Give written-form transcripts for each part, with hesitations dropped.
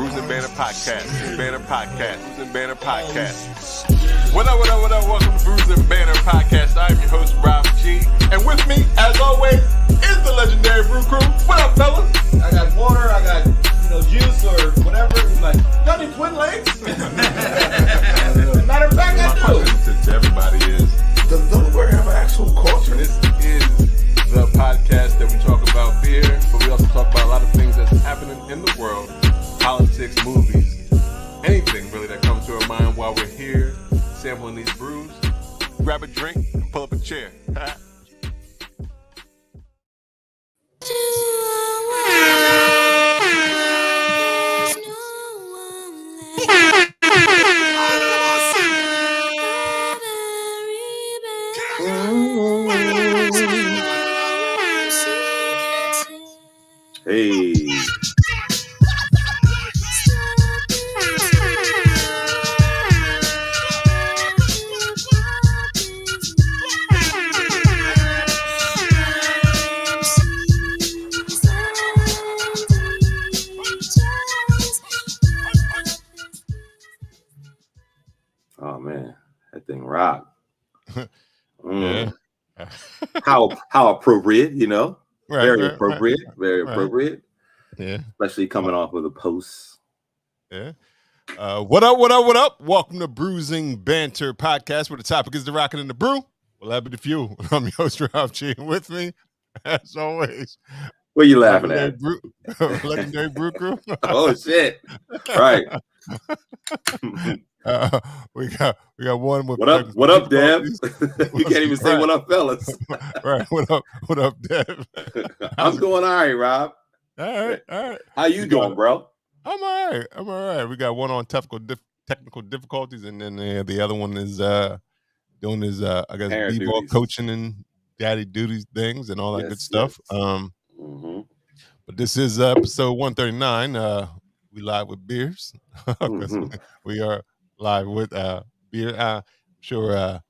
Bruising Banner Podcast. Banner Podcast. Bruising Banner Podcast. What up, what up, what up? Welcome to Bruising Banner Podcast. I'm your host, Rob G. And with me, as always, is the legendary Brew Crew. What up, fellas? I got water, I got, juice or whatever. It's like, y'all need twin legs? Matter of fact, I do. My question to everybody is, does Delaware have an actual culture? This is the podcast that we talk about beer, but we also talk about a lot of things that's happening in the world, politics, movies, anything really that comes to our mind while we're here sampling these brews. Grab a drink and pull up a chair. Hey. Oh man, that thing rock. Yeah. How appropriate, Right, very right, appropriate, right. very Right. appropriate. Yeah. Especially coming off of the post. Yeah. What up, what up, what up? Welcome to Bruising Banter Podcast, where the topic is the rockin' and the brew. Well, that'd be the fuel. I'm your host, Rob G. And with me, as always, What are you laughing at? Legendary Brew Crew. Oh shit! Right. We got one with What up, Dev? difficulties. You can't even say what up, fellas. Right. What up, Dev? I'm going all right, Rob. All right. How you doing, bro? I'm all right. We got one on technical difficulties, and then the other one is doing his I guess Parent b-ball duties. coaching and daddy duties things and all that good stuff. Yes. But this is episode 139. We live with beers. 'Cause we are live with beer. I'm sure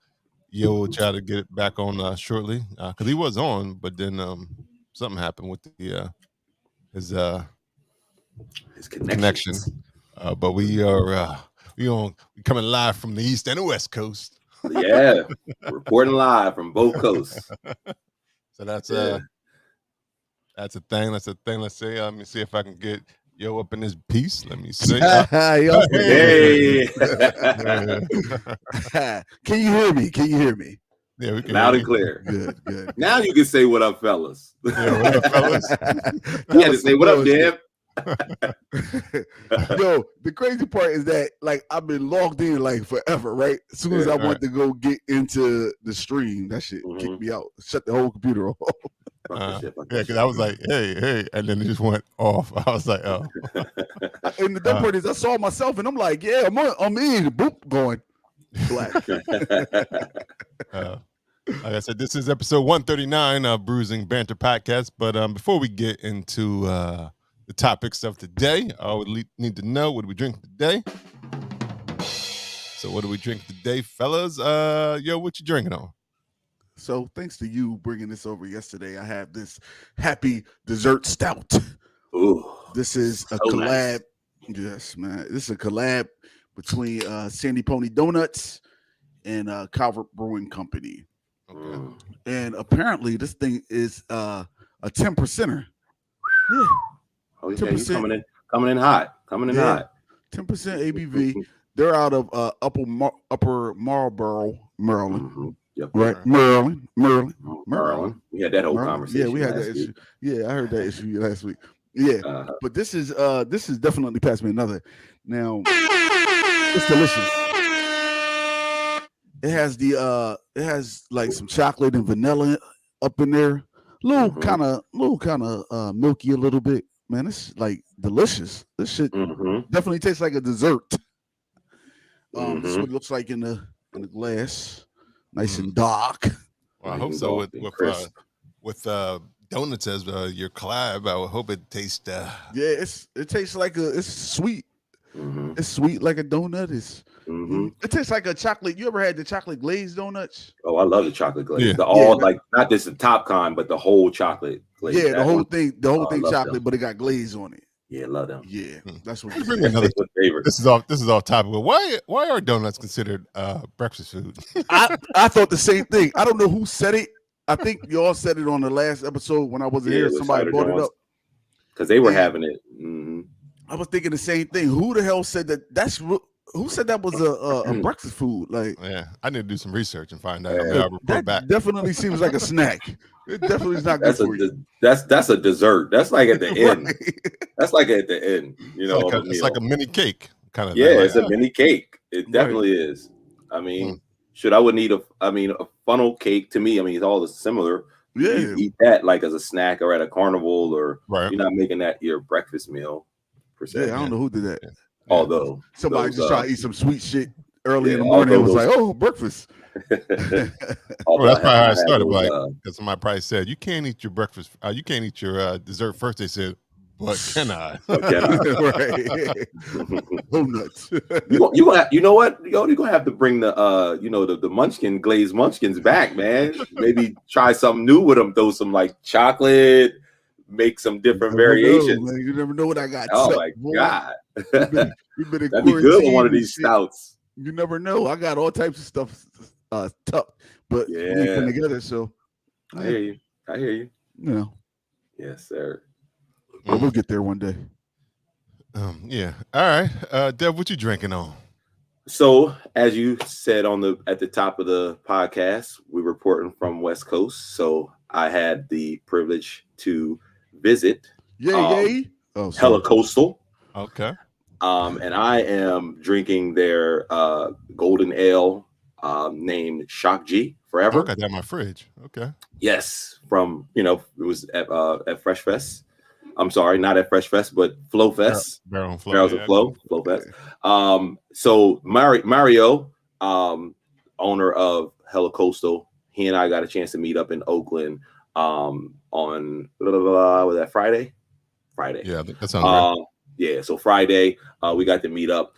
Yo will try to get it back on shortly because he was on, but then something happened with his connection. But we are we coming live from the East and the West Coast. Yeah, reporting live from both coasts. So that's a thing. That's a thing. Let's see. Let me see if I can get Yo up in this piece. Let me see. Hey. Can you hear me? Yeah, we can Loud hear and you. clear. Good. Now you can say what up, fellas. Yeah, what up, fellas? You had to say what up, Dev. Yo, the crazy part is that I've been logged in forever, right? As soon as I want to go get into the stream, that shit kicked me out. Shut the whole computer off. Yeah, because I was like, hey, and then it just went off. I was like, oh. And the dumb part is I saw myself and I'm like, yeah, I'm in. Boop, going black. Like I said, this is episode 139 of Bruising Banter Podcast. But before we get into the topics of today, I would need to know, what do we drink today? So what do we drink today, fellas? Yo, what you drinking on? So thanks to you bringing this over yesterday, I have this Happy Dessert Stout. Ooh, This is a so collab. nice. Yes, man. This is a collab between Sandy Pony Donuts and Calvert Brewing Company. Okay. And apparently this thing is a 10%er. Yeah. Oh, yeah, 10%. he's coming in hot. 10% ABV. They're out of Upper Marlboro, Maryland. Yep. Right. Maryland. We had that whole Maryland. conversation. Yeah, we had that issue. Yeah, I heard that issue last week. Yeah. But this is definitely past me another. Now it's delicious. It has like some chocolate and vanilla up in there. Little kind of milky a little bit. Man, it's like delicious. This shit definitely tastes like a dessert. This is what it looks like in the glass. Nice and dark. Well, I hope so. With donuts as your collab, I would hope it tastes. Yeah, it tastes like it's sweet. It's sweet like a donut. It tastes like a chocolate. You ever had the chocolate glazed donuts? Oh, I love the chocolate glaze. Yeah. Like not just the top kind, but the whole chocolate glaze. Yeah, the whole thing I love chocolate, them. but it got glaze on it. Yeah, love them. Yeah, that's what. Bring me another. Favorite. This is off topic. But why are donuts considered breakfast food? I thought the same thing. I don't know who said it. I think y'all said it on the last episode when I wasn't here. Somebody brought it up because they were having it. Mm-hmm. I was thinking the same thing. Who the hell said that? Who said that was a breakfast food? Like, yeah, I need to do some research and find out. I'll report back. Definitely seems like a snack. It definitely is not good for you. That's a dessert. That's like at the end. That's like at the end. You know, it's like a mini cake kind of. Yeah, it's a mini cake. It definitely is. I mean, I wouldn't eat a funnel cake. To me, I mean, it's all similar. Yeah, you eat that like as a snack or at a carnival, or you're not making that your breakfast meal. Per se. Yeah, I don't know who did that. Although somebody just tried to eat some sweet shit early in the morning and was like, "Oh, breakfast." Well, that's probably how I started. Like, because somebody probably said, "You can't eat your breakfast. You can't eat your dessert first." They said, "But can I?" Right? Oh, nuts. You know what? You're gonna have to bring the the munchkin glazed munchkins back, man. Maybe try something new with them. Throw some like chocolate. Make some different variations. You never know what I got. Oh my god, that'd be good with one of these stouts. You never know. I got all types of stuff tough, but we put together. So I hear you. You know. Yes, sir. But we'll get there one day. Yeah. All right. Dev, what you drinking on? So, as you said at the top of the podcast, we're reporting from West Coast. So I had the privilege to visit Hella Coastal. Okay. And I am drinking their golden ale named Shock G Forever. I got that in my fridge. Okay. Yes, from it was at Fresh Fest. I'm sorry, not at Fresh Fest, but Flow Fest. Barrels of Flow Fest. So Mario, owner of Hella Coastal, he and I got a chance to meet up in Oakland on was that Friday? Friday. Yeah, that sounds right. Yeah, so Friday we got to meet up.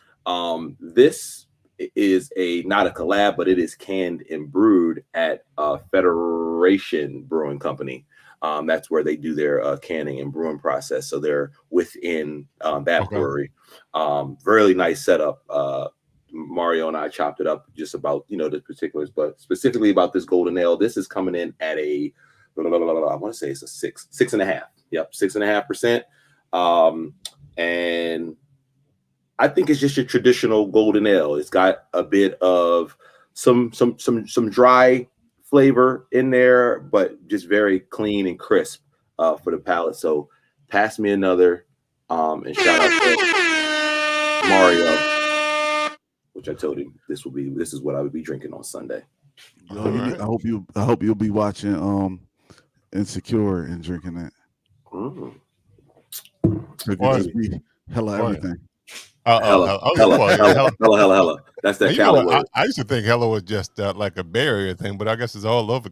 This is not a collab, but it is canned and brewed at Federation Brewing Company. That's where they do their canning and brewing process. So they're within that brewery. Really nice setup. Mario and I chopped it up just about the particulars, but specifically about this golden ale. This is coming in at I want to say it's a 6.5. Yep, 6.5%. And I think it's just your traditional golden ale. It's got a bit of some dry flavor in there, but just very clean and crisp for the palate. So pass me another, and shout out to Mario, which I told him this is what I would be drinking on Sunday. Right. I hope you'll be watching Insecure and drinking that. Hella everything. Hella. That's that Cali word. I used to think hella was just like a Bay Area thing, but I guess it's all over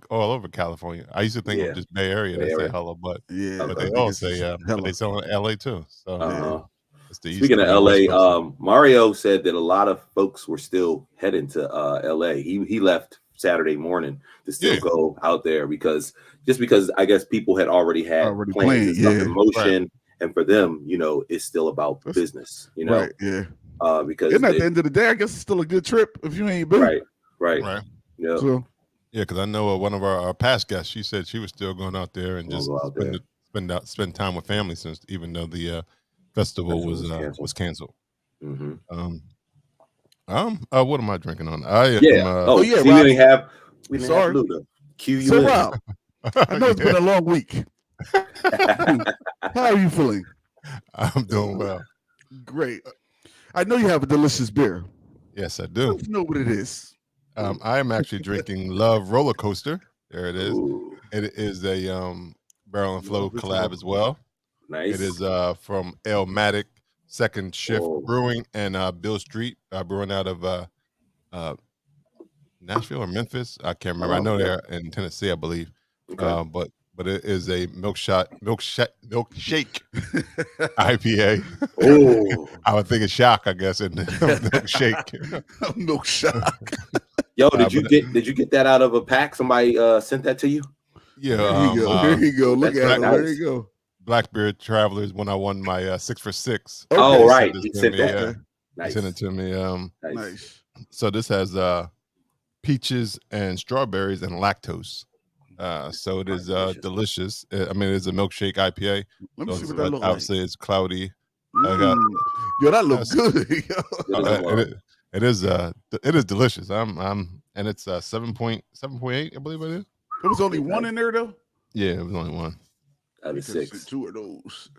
California. I used to think it was just Bay Area. They say hella, but they all say but they sell in LA too. So speaking of LA, Mario said that a lot of folks were still heading to LA. He left Saturday morning to still go out there because I guess people had already plans in motion. Right. And for them, it's still about business, Right, yeah. Because at the end of the day, I guess it's still a good trip if you ain't been. Right. Yeah. So, because I know one of our past guests, she said she was still going out there and just spend time with family since even though the festival was canceled. Mm-hmm. What am I drinking on? I am. We didn't have Luda. Cue you in. Rob, I know it's been a long week. How are you feeling? I'm doing well. Great. I know you have a delicious beer. Yes, I do. You know what it is. I am actually drinking Love Roller Coaster. There it is. Ooh. It is a Barrel and Flow collab as well. Nice. It is from Elmatic Second Shift Brewing and Bill Street Brewing out of Nashville or Memphis. I can't remember. I know they're in Tennessee, I believe. Okay. But it is a milkshake IPA. Oh, I would think it's shock, I guess, in milkshake. Milkshock. Yo, did you get that out of a pack? Somebody sent that to you? Yeah. Here you go. Look at it. There you go. Blackbeard Travelers when I won my 6 for 6. Okay. Oh, right. He He sent sent me, that. Okay. Nice. He sent it to me. Nice. So this has peaches and strawberries and lactose. So it is delicious. I mean, it's a milkshake IPA. Let me So see what that looks like. obviously, it's cloudy. Yo, that looks good. It is delicious. And it's 7.8, I believe it is. There was only one in there though. Yeah, it was only one. Out of 6. 2 of those.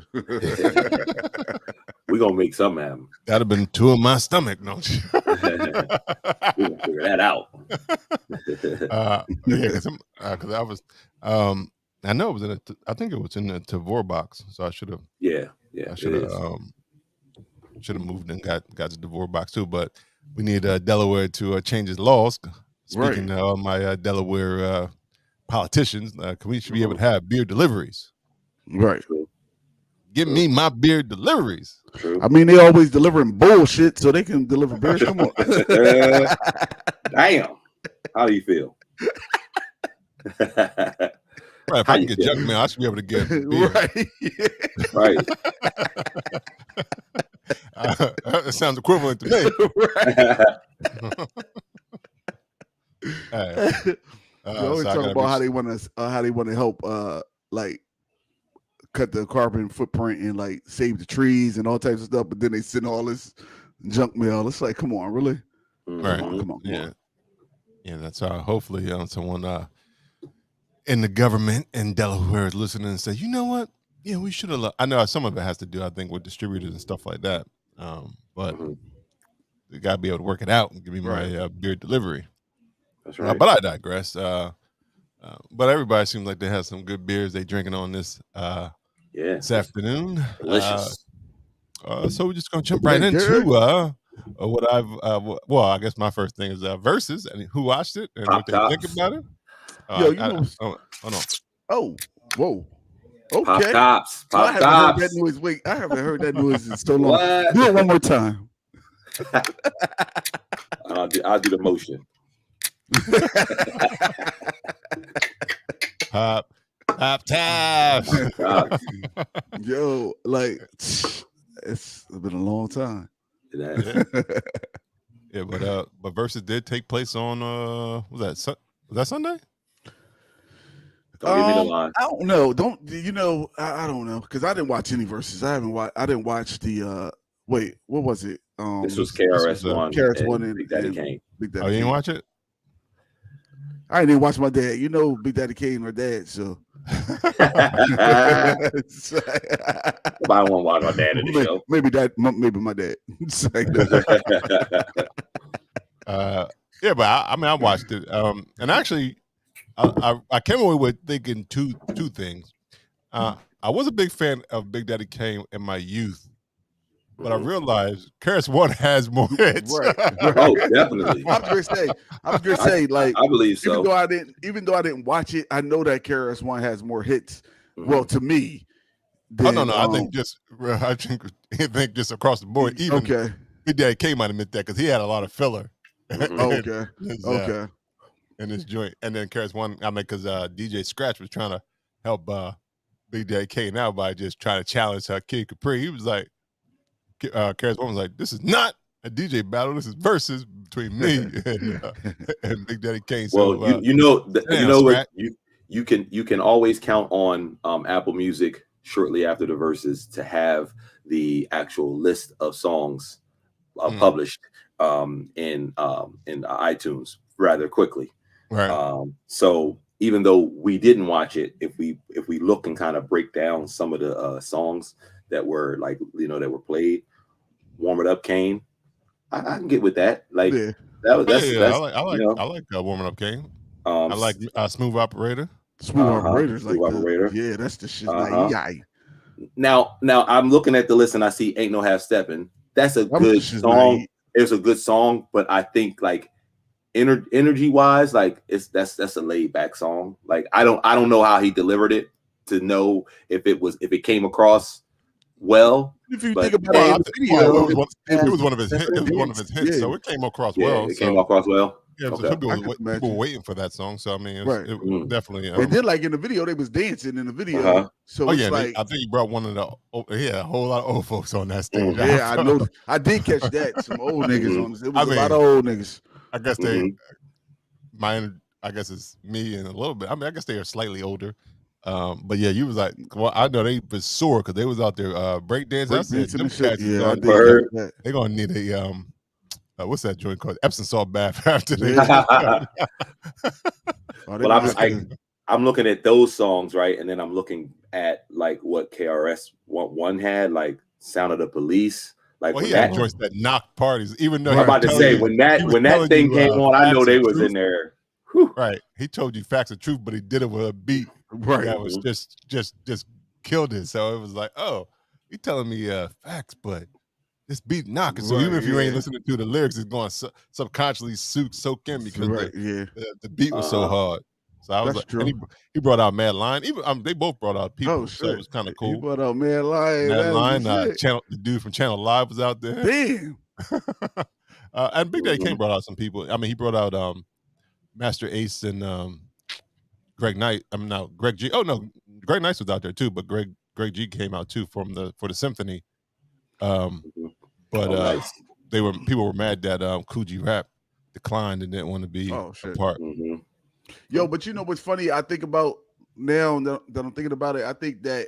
We're gonna make something happen. That'd have been 2 in my stomach, don't you? We're gonna figure that out. Because I was, I know it was I think it was in the Tavor box, so I should have. Yeah. I should have moved and got the Tavor box too. But we need Delaware to change its laws. Speaking of my Delaware politicians, we should be able to have beer deliveries. Right. True. Give me my beer deliveries. True. I mean, they always delivering bullshit, so they can deliver beers. Come on. Damn. How do you feel? Right, if I can get junk mail, I should be able to get beer. Right. It sounds equivalent to me. They always talk about how they want to help, like cut the carbon footprint and like save the trees and all types of stuff. But then they send all this junk mail. It's like, come on, really? Right? Come on. Yeah. That's hopefully someone in the government in Delaware is listening and say, you know what? Yeah, we should have. I know some of it has to do, I think, with distributors and stuff like that. But you gotta be able to work it out and give me my beer delivery. That's right. But I digress. But everybody seems like they have some good beers they drinking on this this afternoon. Delicious. So we're just gonna jump right into what I've well, I guess my first thing is Versus and who watched it and what they think about it. Yo, hold on. Oh, whoa. Okay. Pop tops. I haven't heard that noise. Wait, I haven't heard that noise in so long. What? Do it one more time. I'll do the motion. Pop taps. Yo, like it's been a long time. Yeah, but Versus did take place on was that Sunday? Don't give me the line. I don't know. I don't know because I didn't watch any Versus. I didn't watch the wait, what was it? This was KRS-One. KRS-One and Big Daddy Kane. Big Daddy you didn't Kane. watch it? I didn't watch my dad. You know, Big Daddy Kane, my dad. So I don't want to watch my dad in the show. Maybe my dad. Yeah, but I watched it. And actually, I came away with thinking two things. I was a big fan of Big Daddy Kane in my youth, but I realized KRS-One has more hits. Right. Oh, definitely. I was gonna say, like, I believe so. Even though I didn't watch it, I know that KRS-One has more hits. Well, to me. No. I think just across the board. Even Big Daddy Kane might admit that because he had a lot of filler. Okay. In his joint, and then KRS-One, because DJ Scratch was trying to help Big Daddy Kane out by just trying to challenge Kid Capri. He was like, KRS-One was like, "This is not a DJ battle. This is Versus between me and Big Daddy Kane." So, well, you know what you can always count on Apple Music shortly after the Versus to have the actual list of songs published in iTunes rather quickly. Right. So even though we didn't watch it, if we look and kind of break down some of the songs that were that were played, Warm It Up Kane, I can get with that. Like yeah. I like Warming Up Kane. I like Smooth Operator. Smooth Operator's Smooth like Operator. Yeah, that's the shit. Like, Now I'm looking at the list and I see Ain't No Half Steppin'. That's a good song. It's a good song, but I think like energy wise, like that's a laid back song. Like I don't know how he delivered it to know if it came across well. If you think about it was one of his hits. It was one of his hits, so it came across well. It came across well. Yeah, so Okay. people were waiting for that song. So I mean, it was definitely. And then, like in the video, they was dancing in the video. Uh-huh. So it's like, I think he brought one of the. He had a whole lot of old folks on that stage. Yeah, I know. I did catch that. Some old niggas on this. It was a lot of old niggas. I guess I guess it's me and a little bit. I mean, I guess they are slightly older. But yeah, you was like, well, I know they was sore because they was out there breakdancing. I said, them cats is they're gonna need a what's that joint called? Epsom salt bath after they. Well, I'm looking at those songs, right, and then I'm looking at like what KRS One had, like "Sound of the Police." Like, well, he had joints that knocked parties. Even though I'm about to say when that thing came on, I know they was in there. Whew. Right, he told you facts of truth, but he did it with a beat. Right, that was just killed it. So it was like, oh, he telling me facts, but this beat knocking. So even if you ain't listening to the lyrics, it's going to subconsciously soak in because the beat was so hard. So I was like, and he brought out Mad Lion. Even they both brought out people, so it was kind of cool. He brought out Mad Lion. Mad Lion, the dude from Channel Live was out there. Damn. And Big Daddy Kane brought out some people. I mean, he brought out Master Ace and Greg Knight. I mean, now Greg G. Oh no, Greg Knight was out there too, but Greg G came out too for the symphony. But people were mad that Coogee Rap declined and didn't want to be a part. Yo, but you know what's funny? I think about now that I'm thinking about it. I think that,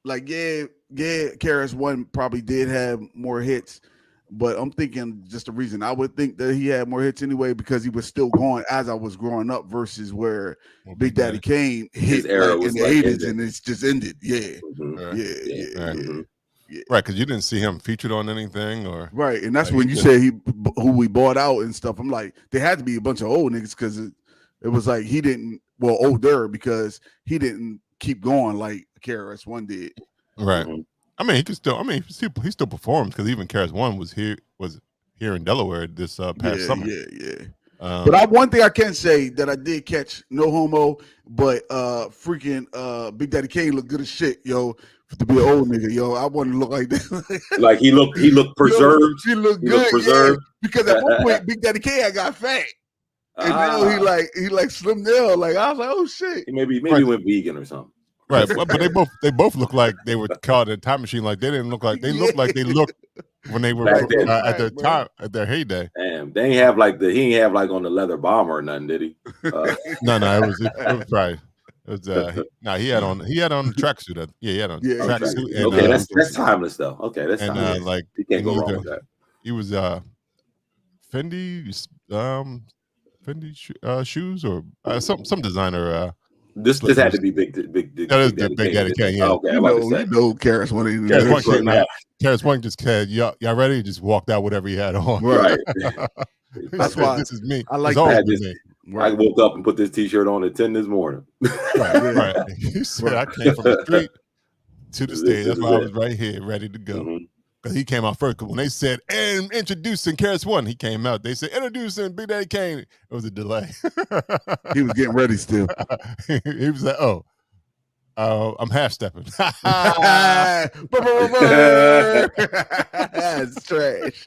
like, KRS One probably did have more hits, but I'm thinking just the reason I would think that he had more hits anyway because he was still going as I was growing up versus where Big Daddy Kane hit era in the 80s and it's just ended. Yeah. Right, because you didn't see him featured on anything, or right, and that's when you say who we bought out and stuff. I'm like, there had to be a bunch of old niggas because it was like he didn't older because he didn't keep going like KRS One did. Right. I mean, he could still. I mean, he still performs because even KRS One was here in Delaware this past summer. But one thing I can say that I did catch, no homo, but freaking Big Daddy Kane looked good as shit, yo. To be an old nigga, yo, I want to look like that. Like he looked preserved. He looked good, preserved. Because at one point, Big Daddy K, I got fat, and now he like slimmed down. Like I was like, oh shit. Maybe went vegan or something. Right, but they both looked like they were caught in a time machine. Like they didn't look like they looked like they looked when they were at their time, at their heyday. Damn, they ain't have like he ain't have like on the leather bomber or nothing, did he? No, it was right. It was he had on the tracksuit. He had on tracksuit. Okay, that's timeless though. Okay, that's timeless. Like you can't go wrong with that. He was Fendi shoes or some designer. This had to be big. That is the Big Daddy Kane. Yeah. Okay, you know, KRS One. KRS One just said, "Y'all ready?" Just walked out whatever he had on. Right. That's why this is me. I like that. I woke up and put this T-shirt on at 10 this morning. Right. He said, "I came from the street to the stage. That's why I was right here, ready to go." Because he came out first. Because when they said, "And introducing KRS One," he came out. They said, "Introducing Big Daddy Kane." It was a delay. He was getting ready still. He was like, "Oh, I'm half stepping." That's trash.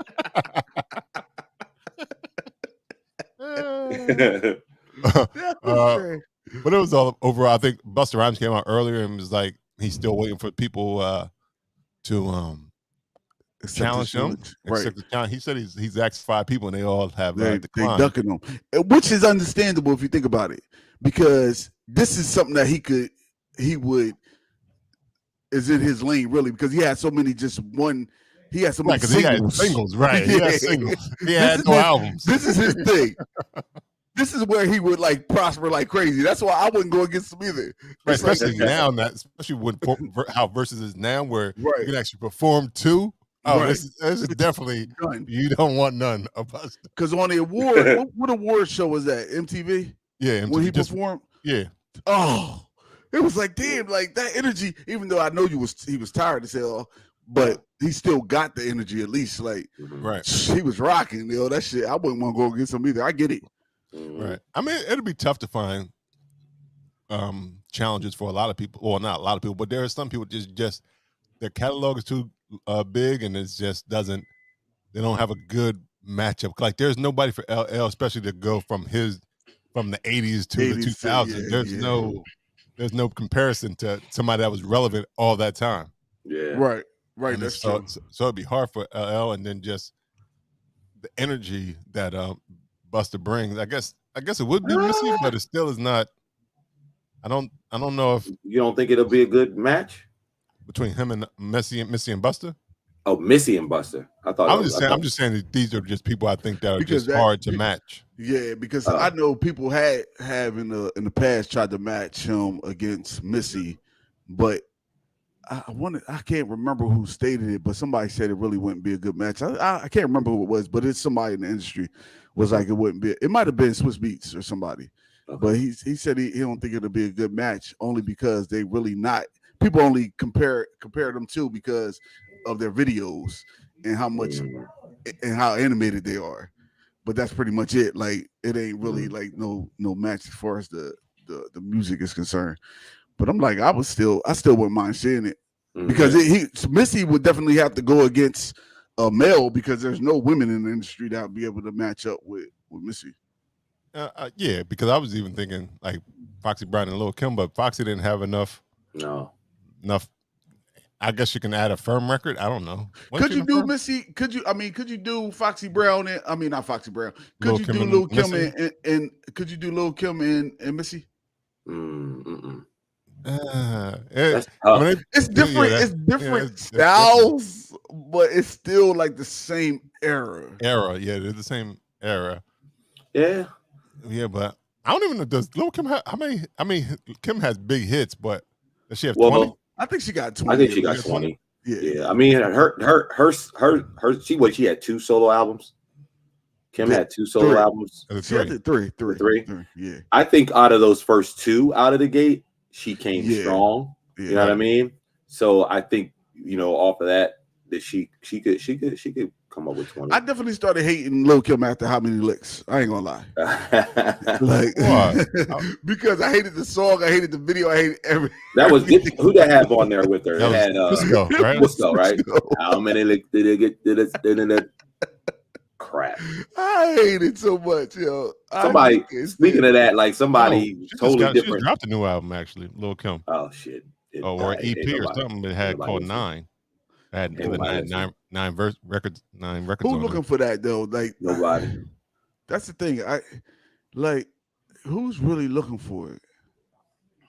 But it was all overall. I think Busta Rhymes came out earlier and was like, he's still waiting for people to challenge him. Right. He said he's asked 5 people and they all have they declined. ducking him, which is understandable if you think about it, because this is something that is in his lane really, because he had so many he had so many singles. He had singles, right? He had singles. He had no albums. This is his thing. This is where he would like prosper like crazy. That's why I wouldn't go against him either. Right, especially now, especially when how Versus is now, where you can actually perform too. Oh, this is definitely done. You don't want none of us. Because on the award, what award show was that? MTV? Yeah, MTV when he performed. Yeah. Oh, it was like damn, like that energy. Even though I know he was tired as hell, but he still got the energy at least. Like, right, he was rocking. That shit. I wouldn't want to go against him either. I get it. Right. I mean, it'll be tough to find challenges for a lot of people. Well, not a lot of people, but there are some people just their catalog is too big, and it's just doesn't. They don't have a good matchup. Like there's nobody for LL, especially to go from the 80s to the 2000s. There's no comparison to somebody that was relevant all that time. Yeah. Right. And That's so, true. so it'd be hard for LL, and then just the energy that Busta brings. I guess it would be Missy, but it still is not. I don't know if you don't think it'll be a good match between him and Missy and Busta. Oh, Missy and Busta. I'm just saying that these are just people I think that are just hard to match. Yeah, because I know people have in the past tried to match him against Missy, but I can't remember who stated it, but somebody said it really wouldn't be a good match. I can't remember who it was, but it's somebody in the industry was like it wouldn't be. It might have been Swiss Beats or somebody, but he said he don't think it'll be a good match only because they really not. People only compare them to because of their videos and how much and how animated they are, but that's pretty much it. Like it ain't really like no match as far as the music is concerned. But I'm like, I still wouldn't mind seeing it because Missy would definitely have to go against a male because there's no women in the industry that would be able to match up with Missy. Yeah, because I was even thinking like Foxy Brown and Lil' Kim, but Foxy didn't have enough. I guess you can add a firm record. I don't know. Could you do Missy? Could you do Foxy Brown and not Foxy Brown? Could you do Lil' Kim and could you do Lil' Kim and Missy? It's different. It's different styles, but it's still like the same era. Yeah, they're the same era. Yeah, but I don't even know. Does Lil' Kim have how many? I mean, Kim has big hits, but does she have 20? I think she got 20. I think she got 20. Yeah. I mean, she had 2 solo albums. Kim had 2 solo albums. She had three. Yeah. I think out of those first 2 out of the gate, she came strong. You know what I mean? So I think off of that she could come up with 20. I definitely started hating Lil' Kim after How Many Licks. I ain't gonna lie. Because I hated the song, I hated the video, I hated everything. That was who that had on there with her. It had Lizzo, right? How many licks did it get? Crap. I hate it so much, yo. Somebody speaking of that, like somebody totally different. She just dropped a new album actually, Lil' Kim. Oh shit. Or an EP or something that had called 9. Had 9 records. Who's looking for that though? Like nobody. That's the thing. Who's really looking for it?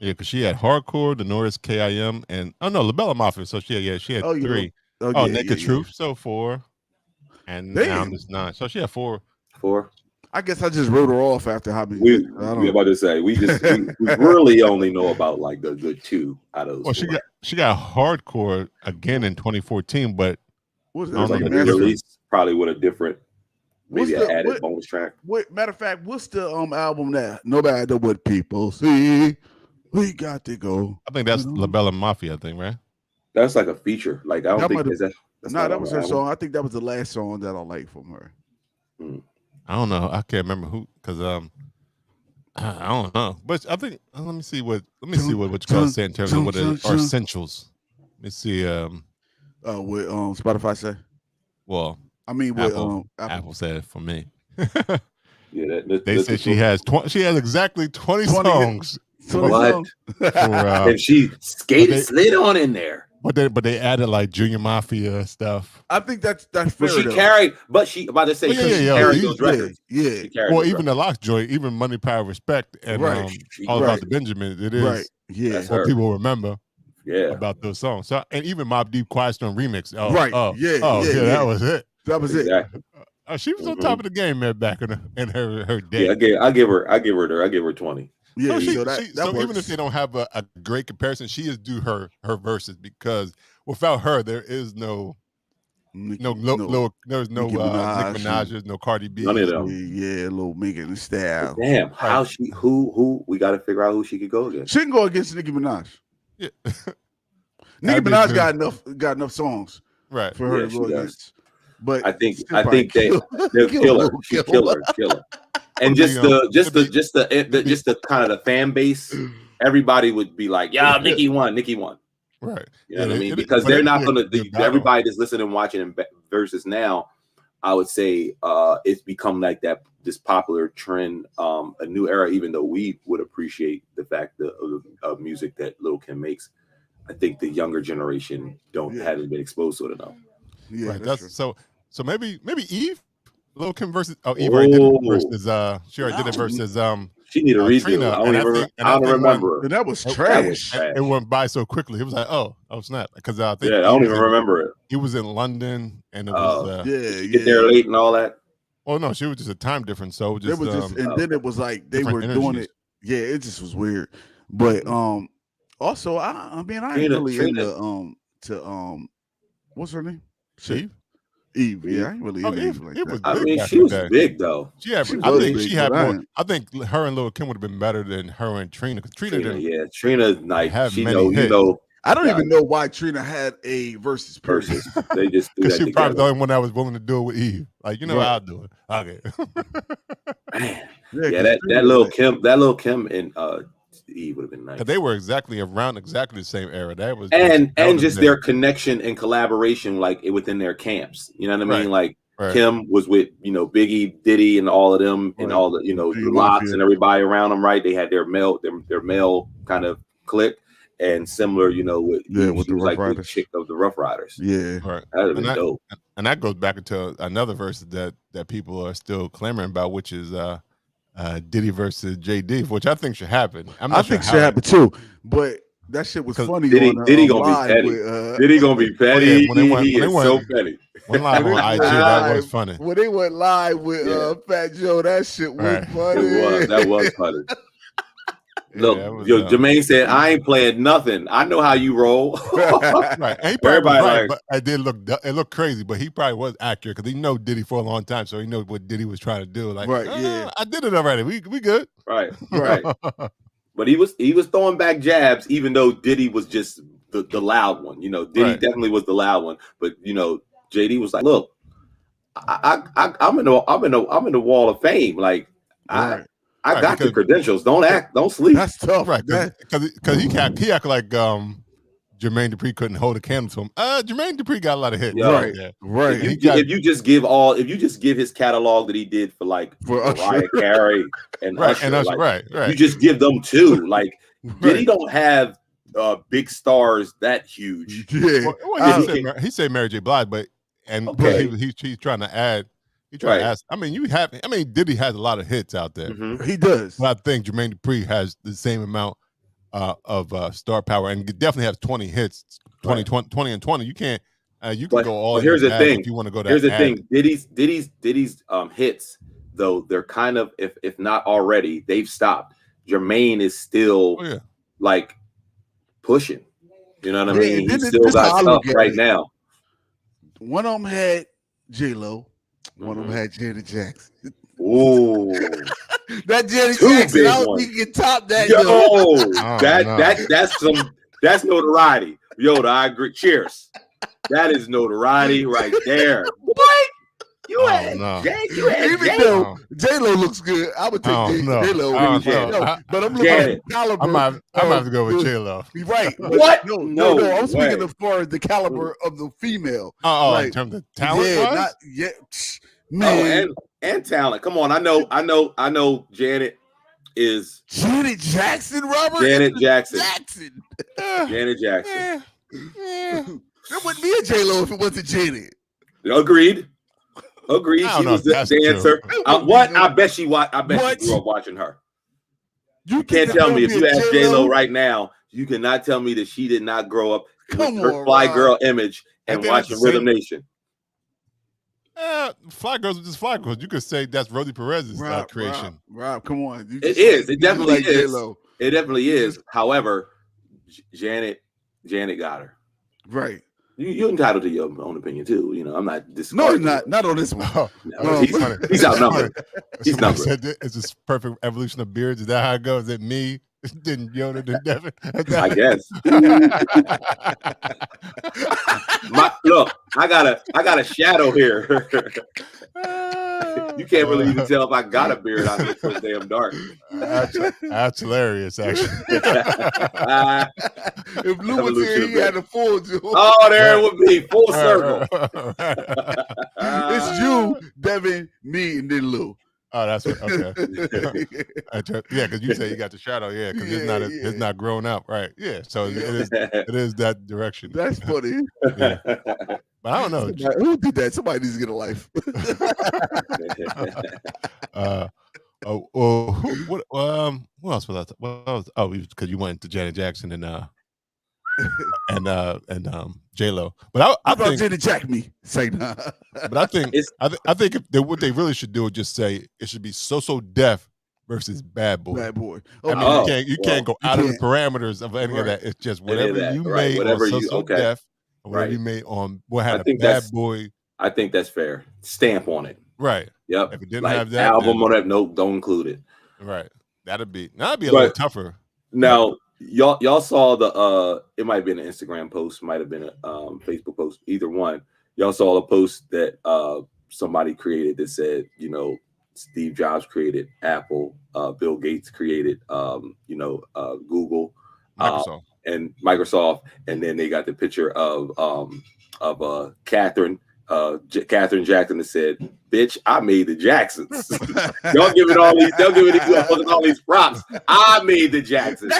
Yeah, because she had Hardcore, The Norris, KIM, and Labella Mafia. So she had 3. Naked Truth, so 4, and now it's 9. So she had 4. I guess I just wrote her off after How Many. We about to say we really only know about like the good 2 out of those. Well, she got Hardcore again in 2014, but was like a release probably with a different, maybe an added bonus track. Matter of fact, what's the album that nobody know what people see? We got to go. I think that's Labella Mafia. I think, right? That's like a feature. Like I don't think that was her song. I think that was the last song that I liked from her. I don't know. I can't remember who because I don't know. But I think let me see what you guys say in terms of what are essentials. Let me see. What Spotify say? Well, I mean, what Apple said for me. Yeah, they say she has exactly 20 songs. What? And she slid on in there. But they added like Junior Mafia stuff. I think that's fair. But she carried. But she about to say she carried those records. Yeah. Well, even the Lox joint, even Money, Power, Respect, and All About the Benjamin. It is right. Yeah, what people remember. Yeah, about those songs. So and even Mobb Deep Quiet Storm remix. That was it. That was it. She was on top of the game, man, back in her day. Yeah, I give her 20. Yeah, so even if they don't have a great comparison, she is due her verses because without her, there is no Nicki Minaj, no Cardi B. None of them. Yeah, little Megan Thee Stallion. Damn, how she who we got to figure out who she could go against. She can go against Nicki Minaj. Yeah. Nicki Minaj got enough songs, right, for her to go against. But I think they'll kill her. She'll kill her. And just the kind of the fan base, everybody would be like, "Yeah, Nicki won." Right. You know what I mean? Because they're not gonna. Everybody that's listening and watching versus now I would say it's become like this popular trend, a new era. Even though we would appreciate the fact of music that Lil' Kim makes, I think the younger generation haven't been exposed to it enough. Yeah, right. That's true. so maybe Eve, Lil' Kim versus Eve already did it versus she already did it versus she need a redo. Trina, I don't remember. That was trash. It went by so quickly. It was like, oh snap, because I think I don't even remember it. He was in London, and it was get there late and all that. Oh no, she was just a time difference. So it was just, and then it was like they were energies. doing it. Yeah, it just was weird. But also I mean I ain't really into what's her name? Eve. Yeah, I ain't really into Eve like that. I mean, she was big though. I think she had more. I think her and Lil' Kim would have been better than her and Trina. Because Trina like she know. I don't even know why Trina had a versus. They just because she probably the only one that was willing to do it with Eve. Like I'll do it. Okay. Man. That Lil' Kim and Eve would have been nice. They were around exactly the same era. That was just their connection and collaboration, like within their camps. You know what I mean? Like Kim was with Biggie, Diddy, and all of them, and all the the Lots and everybody around them. Right? They had their male kind of clique, and similar, with the Rough Riders. The chick of the Rough Riders. Yeah, right. That would have been dope. And that goes back into another verse that people are still clamoring about, which is Diddy versus JD, which I think should happen. I think should happen too, but that shit was funny. Diddy gonna be petty. Diddy gonna be petty. When they went, so petty. One live on IG, that was funny. When they went live with Fat Joe, that shit was funny. That was funny. Look, Jermaine said, "I ain't playing nothing. I know how you roll." Right, and he probably but it looked crazy, but he probably was accurate because he know Diddy for a long time, so he knows what Diddy was trying to do. Like, I did it already. We good. Right. But he was throwing back jabs, even though Diddy was just the loud one. Diddy definitely was the loud one, but JD was like, "Look, I'm in the Wall of Fame. Like, I got the credentials. Don't sleep." That's tough, right? Because he act like Jermaine Dupri couldn't hold a candle to him. Jermaine Dupri got a lot of hits, right? If you just give his catalog that he did for Mariah Carey and Usher, you just give them two. Like, Diddy don't have big stars that huge. Yeah, he said Mary J. Blige, but he's trying to add. He tried to ask. Diddy has a lot of hits out there. Mm-hmm. He does. But I think Jermaine Dupri has the same amount of star power, and definitely has 20 hits, 20 and 20. You can't. You can go all. Here's the thing. If you want to go that. Here's the thing. Diddy's hits, though, they're kind of, if not already, they've stopped. Jermaine is still like pushing. You know what I mean? He still got stuff right now. One of them had J-Lo. One of them had Janet Jackson. Ooh, that Janet Jackson, I don't think you can top that. That's notoriety. I agree. Cheers. That is notoriety right there. What? You had J-Lo looks good. I would take J-Lo. But I'm looking at the caliber. I'm gonna have to go with J-Lo. Right. What? No. I'm speaking as far as the caliber of the female. In terms of talent? Man. And talent. Come on. I know Janet is Janet Jackson, Robert. Janet Jackson. Janet Jackson. There wouldn't be a J-Lo if it wasn't Janet. Agreed. She was the dancer. I bet she grew up watching her. You can't tell me if you ask J-Lo right now, you cannot tell me that she did not grow up with her fly girl image and watching Rhythm Nation. Fly Girls are just Fly Girls. You could say that's Rosie Perez's creation. Rob, come on. It is. It definitely is. J-Lo. It definitely is. However, Janet got her. Right. You're entitled to your own opinion too. I'm not discouraging. No, not on this one. He's outnumbered. He's outnumbered. It's this perfect evolution of beards. Is that how it goes? Is it me? Then Yoda, then Devin. I guess. Look, I got a shadow here. You can't really even tell if I got a beard out here so damn dark. That's hilarious, actually. If Lou was here, he had a full Jew. Oh, there it would be full circle. It's you Kevin, me, and then Lou. Oh, that's what. Okay. Yeah, because you say you got the shadow. Yeah, because it's not grown up, right? Yeah, so it is that direction. That's funny. Yeah. But I don't know. Who did that? Somebody needs to get a life. What else was I? Because you went to Janet Jackson and J-Lo. But I think Janet Jack me. Say nah. But I think what they really should do is just say it should be So Def versus Bad Boy. Bad Boy. I mean, you can't go out of the parameters of any of that. It's just whatever you made on So Def, or whatever you made on what had a Bad Boy. I think that's fair. Stamp on it. Right. Yep. If it didn't have that album on that, nope, don't include it. Right. That'd be a little tougher. Now, y'all saw the it might have been an Instagram post, might have been a Facebook post, either one. Y'all saw a post that somebody created that said, Steve Jobs created Apple, Bill Gates created Google, Microsoft. And Microsoft, and then they got the picture of Catherine Jackson that said, "Bitch, I made the Jacksons." Y'all giving all these props. I made the Jacksons.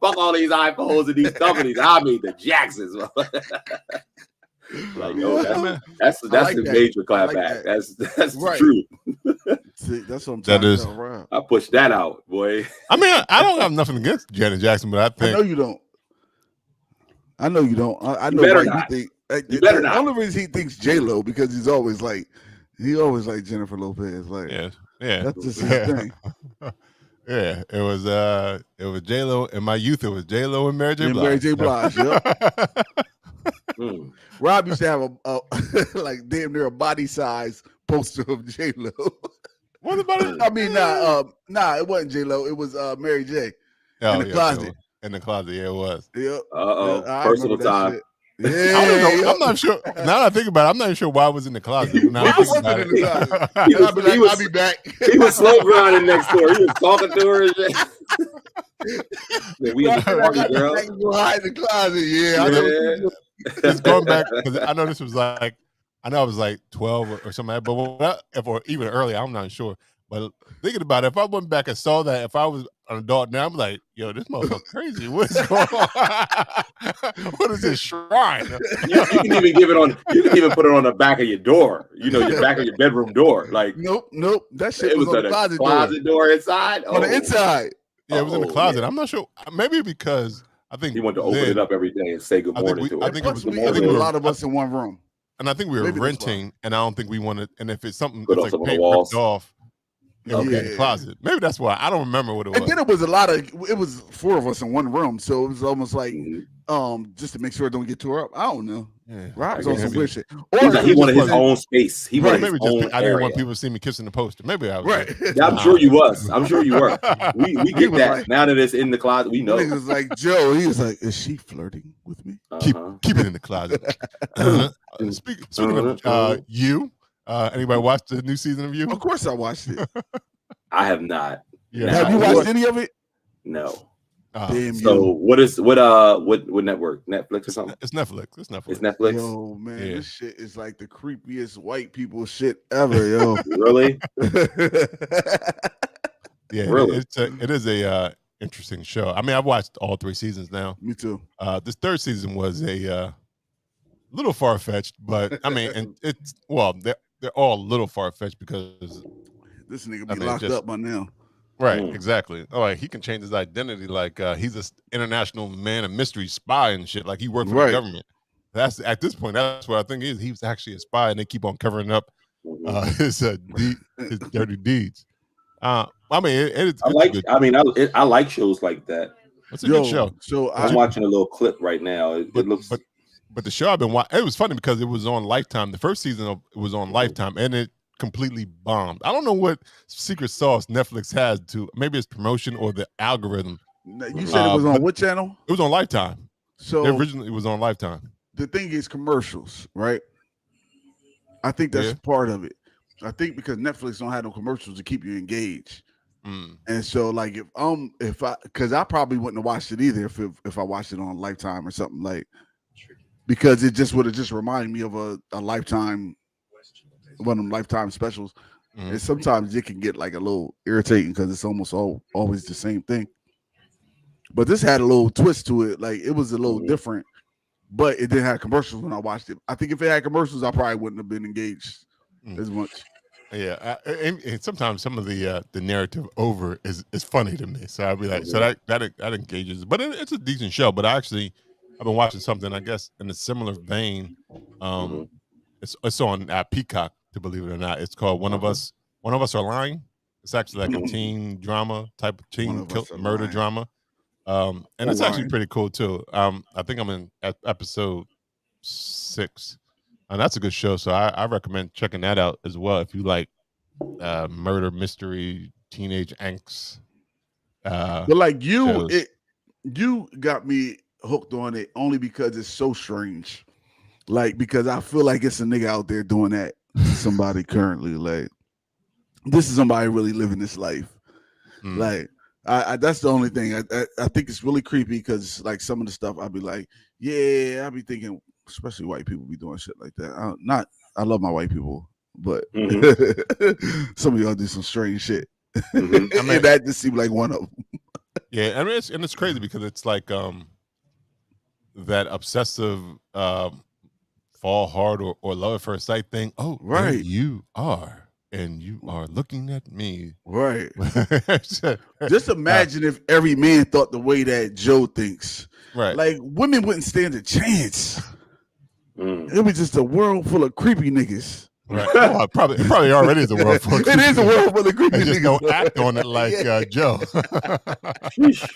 Fuck all these iPhones and these companies. I made the Jacksons. That's the major clap back. That's right. The truth. See, that's what I'm talking about. Right. I pushed that out, boy. I mean, I don't have nothing against Janet Jackson, but I think I know you don't. I know you better not. You think. You better not. The only reason he thinks J-Lo because he's always like Jennifer Lopez. Like, yeah, that's just his thing. Yeah, it was J-Lo. In my youth, it was J-Lo and Mary J. Blige. Mary J. Blige, yep. Rob used to have a like damn near a body size poster of J-Lo. What about it? I mean, it wasn't J-Lo. It was Mary J. In the closet. In the closet, yeah, it was. Yep. Personal time. Yeah, I'm not sure. Now that I think about it, I'm not sure why I was in the closet. I'll be back. He was slow grinding next door. He was talking to her and shit. We in the party, girl. Hide in the closet. Yeah. It's going back because I know this was like, I was like 12 or something, but or even earlier, I'm not sure. But thinking about it, if I went back and saw that, if I was an adult now, I'm like, yo, this motherfucker crazy. What is going on? What is this shrine? You can even give it on. You can even put it on the back of your door. Your back of your bedroom door. Like nope. That shit was on the closet door inside. On the inside. Yeah, it was in the closet. I'm not sure. Maybe because I think he wanted to open it up every day and say good morning to her. I think a lot of us in one room. And I think we were renting, and I don't think we wanted. And if it's something that's like paint ripped off. In the closet. Maybe that's why. I don't remember what it was. And then it was 4 of us in one room, so it was almost like just to make sure it don't get tore up. I don't know. Yeah. Rob's on some weird shit. Or he wanted his own space. He wanted his own I didn't want people to see me kissing the poster. Maybe I was right. Yeah, I'm sure you was. I'm sure you were. We get that. Like, now that it's in the closet, we know. He was like, Joe, he was like, is she flirting with me? Keep it in the closet. Speaking of you. Anybody watched the new season of You? Of course I watched it. I have not. Yeah. Have you watched any of it? No. Damn. So what network? Netflix or something? It's Netflix. It's Netflix. Yo, man, this shit is like the creepiest white people shit ever, yo. Really? Yeah, really. It is a interesting show. I mean, I've watched all 3 seasons now. Me too. This 3rd season was a little far-fetched, but I mean, and they're all a little far-fetched because this nigga be locked up by now. Right, exactly. Oh, like he can change his identity like he's an international man of mystery spy and shit. Like he worked for the government. That's at this point. That's what I think he was actually a spy, and they keep on covering up his dirty deeds. I mean, I like shows like that. It's a good show. So I'm watching a little clip right now. It looks. But the show I've been watching, it was funny because it was on Lifetime. The first season was on Lifetime, and it completely bombed. I don't know what secret sauce Netflix has to. Maybe it's promotion or the algorithm. You said it was on what channel? It was on Lifetime. So originally it was on Lifetime. The thing is commercials, right? I think that's part of it. I think because Netflix don't have no commercials to keep you engaged. And so like because I probably wouldn't have watched it either if I watched it on Lifetime or something like. Because it just would have just reminded me of a Lifetime one of them Lifetime specials, and sometimes it can get like a little irritating because it's almost always the same thing. But this had a little twist to it, like it was a little different, but it didn't have commercials when I watched it. I think if it had commercials, I probably wouldn't have been engaged as much. Yeah, and sometimes some of the narrative over is funny to me. So I'd be like, so that engages, but it's a decent show. But I've been watching something, I guess, in a similar vein. It's on Peacock, to believe it or not. It's called One of Us Are Lying. It's actually like a teen drama type of teen murder drama. And it's actually pretty cool too. I think I'm in episode 6. And that's a good show. So I recommend checking that out as well if you like murder, mystery, teenage angst. But like you got me hooked on it only because it's so strange. Like, because I feel like it's a nigga out there doing that to somebody currently. Like, this is somebody really living this life. Like, I that's the only thing. I think it's really creepy because like some of the stuff I'd be like, yeah, I'd be thinking, especially white people be doing shit like that. I love my white people, but some of y'all do some strange shit. I mean, that just seemed like one of them. Yeah, I mean, it's crazy because it's like that obsessive fall hard or love at first sight thing. Oh, right, there you are. And you are looking at me. Right. Just imagine if every man thought the way that Joe thinks. Right. Like, women wouldn't stand a chance. It was just a world full of creepy niggas. Right. Oh, it probably already is a world full of creepy It is a world full of creepy niggas. Just don't act on it like Joe. Because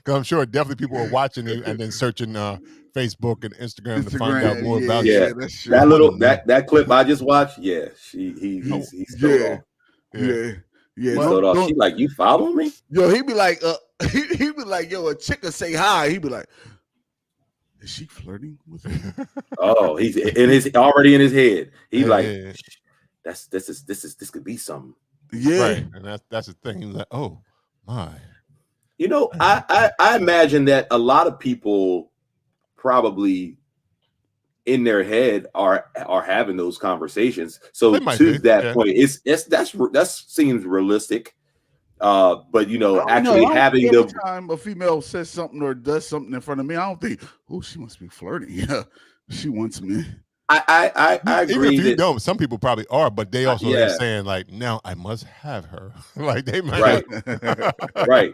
I'm sure definitely people are watching you and then searching Facebook and Instagram to find out more about you. That clip I just watched, he's yeah. She like, you follow me? Yo, he'd be like, yo, a chick will say hi. He'd be like, is she flirting with me? Oh, he's already in his head. He's this could be something. Yeah, right. And that's the thing. He's like, oh my. You know, I imagine that a lot of people probably in their head are having those conversations. So to that point, that seems realistic. But you know, actually having every time a female says something or does something in front of me, I don't think, oh, she must be flirting. Yeah, she wants me. I agree. Even if you don't, some people probably are, but they also are saying like, now I must have her. Like they might right.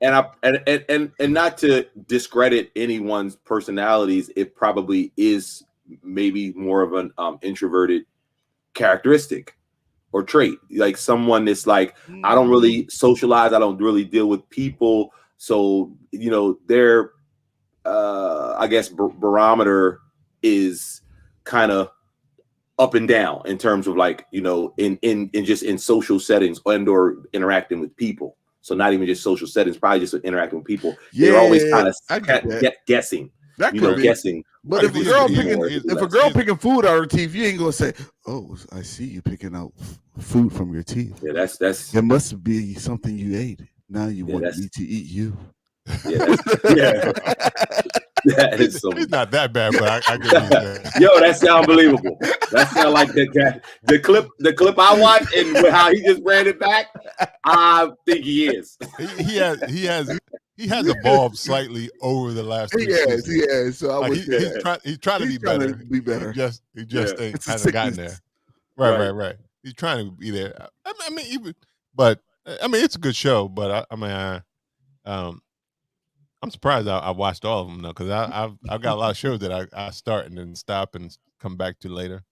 And not to discredit anyone's personalities, it probably is maybe more of an introverted characteristic or trait. Like someone that's like, I don't really socialize, I don't really deal with people, so you know their I guess barometer is kind of up and down in terms of like, you know, in just in social settings and or interacting with people. So not even just social settings, probably just interacting with people. Yeah, they're always kind of guessing. Guessing. But if a girl picking food out of her teeth, you ain't gonna say, "Oh, I see you picking out food from your teeth." Yeah, that's. It must be something you ate. Now you want me to eat you. Yeah, that is so. It's not that bad, but I get that. Yo, that sound believable. That sound like the clip I watched and how he just ran it back. I think he is. He has evolved slightly over the last. He has. So he's trying to be better. He just hasn't gotten there. Right. He's trying to be there. I mean, it's a good show. But I'm surprised I watched all of them though, because I've got a lot of shows that I start and then stop and come back to later.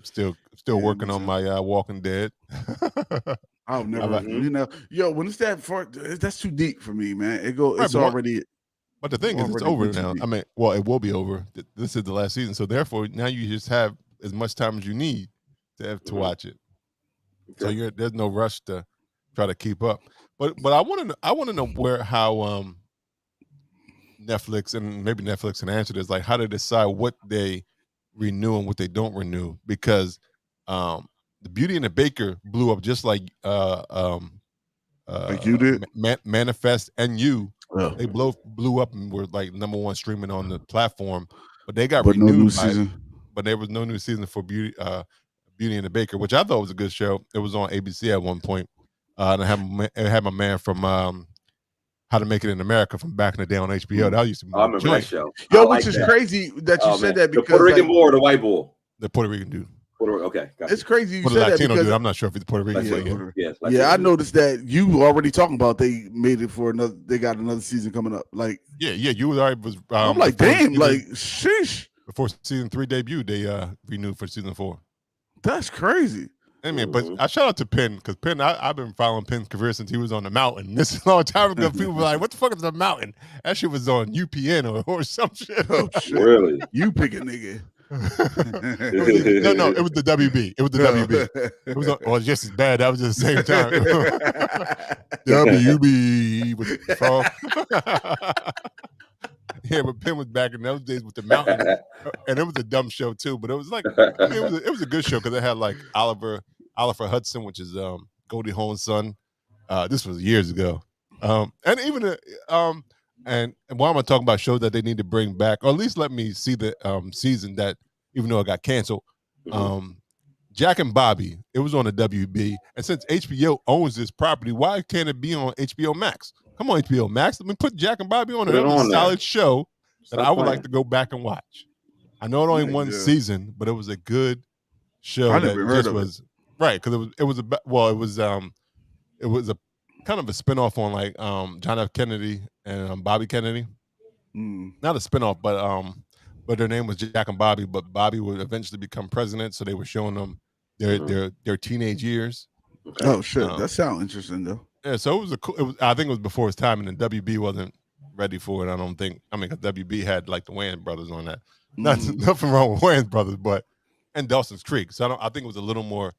Still working on my Walking Dead. I'll never, when it's that far, that's too deep for me, man. It's already. But the thing is, it's over now. I mean, well, it will be over. This is the last season, so therefore, now you just have as much time as you need to watch it. Okay. So there's no rush to try to keep up. But I want to know how Netflix, and maybe Netflix can answer this, like how to decide what they renew and what they don't renew, because the Beauty and the Baker blew up just like you did. Manifest and You. Oh. They blew up and were like #1 streaming on the platform, but they got renewed. No new season. but there was no new season for Beauty and the Baker, which I thought was a good show. It was on ABC at one point. And it had my man from How to Make It in America from back in the day on HBO. That used to be I remember that show. Yo, which is crazy that you said that because the Puerto Rican boy or the white boy? The Puerto Rican dude. Okay, gotcha. It's crazy you said that Latino because dude. I'm not sure if he's Puerto Rican. Yeah, I noticed that you already talking about they made it for another. They got another season coming up. Like you already was. I'm like, damn, like sheesh. Before season 3 debuted, they renewed for season 4. That's crazy. I mean, but I shout out to Penn because Penn, I've been following Penn's career since he was on the Mountain. This is a long time ago. People were like, "What the fuck is the Mountain?" That shit was on UPN or some shit. Oh shit! Really? You pick a nigga. No, it was the WB. It was the WB. It was just as bad. That was just the same time. WB with the frog. Yeah, but Penn was back in those days with the Mountain, and it was a dumb show too. But it was like, I mean, it was a good show because it had like Oliver Hudson, which is Goldie Hawn's son. This was years ago, and even and while I'm talking about shows that they need to bring back, or at least let me see the season that, even though it got canceled, Jack and Bobby, it was on the WB, and since HBO owns this property, why can't it be on HBO Max? Come on, HBO Max. Let me put Jack and Bobby on it. That was a solid show that I would like to go back and watch. I know it only one season, but it was a good show. I never heard of it. Right, because it was a kind of a spinoff on like John F. Kennedy and Bobby Kennedy. Not a spinoff, but their name was Jack and Bobby. But Bobby would eventually become president, so they were showing them their teenage years. Okay. Oh shit, that sounds interesting though. Yeah, so it was I think it was before its time, and the WB wasn't ready for it. I don't think. I mean, cause WB had like the Wayans brothers on that. Nothing wrong with Wayans brothers, and Dawson's Creek. So I think it was a little more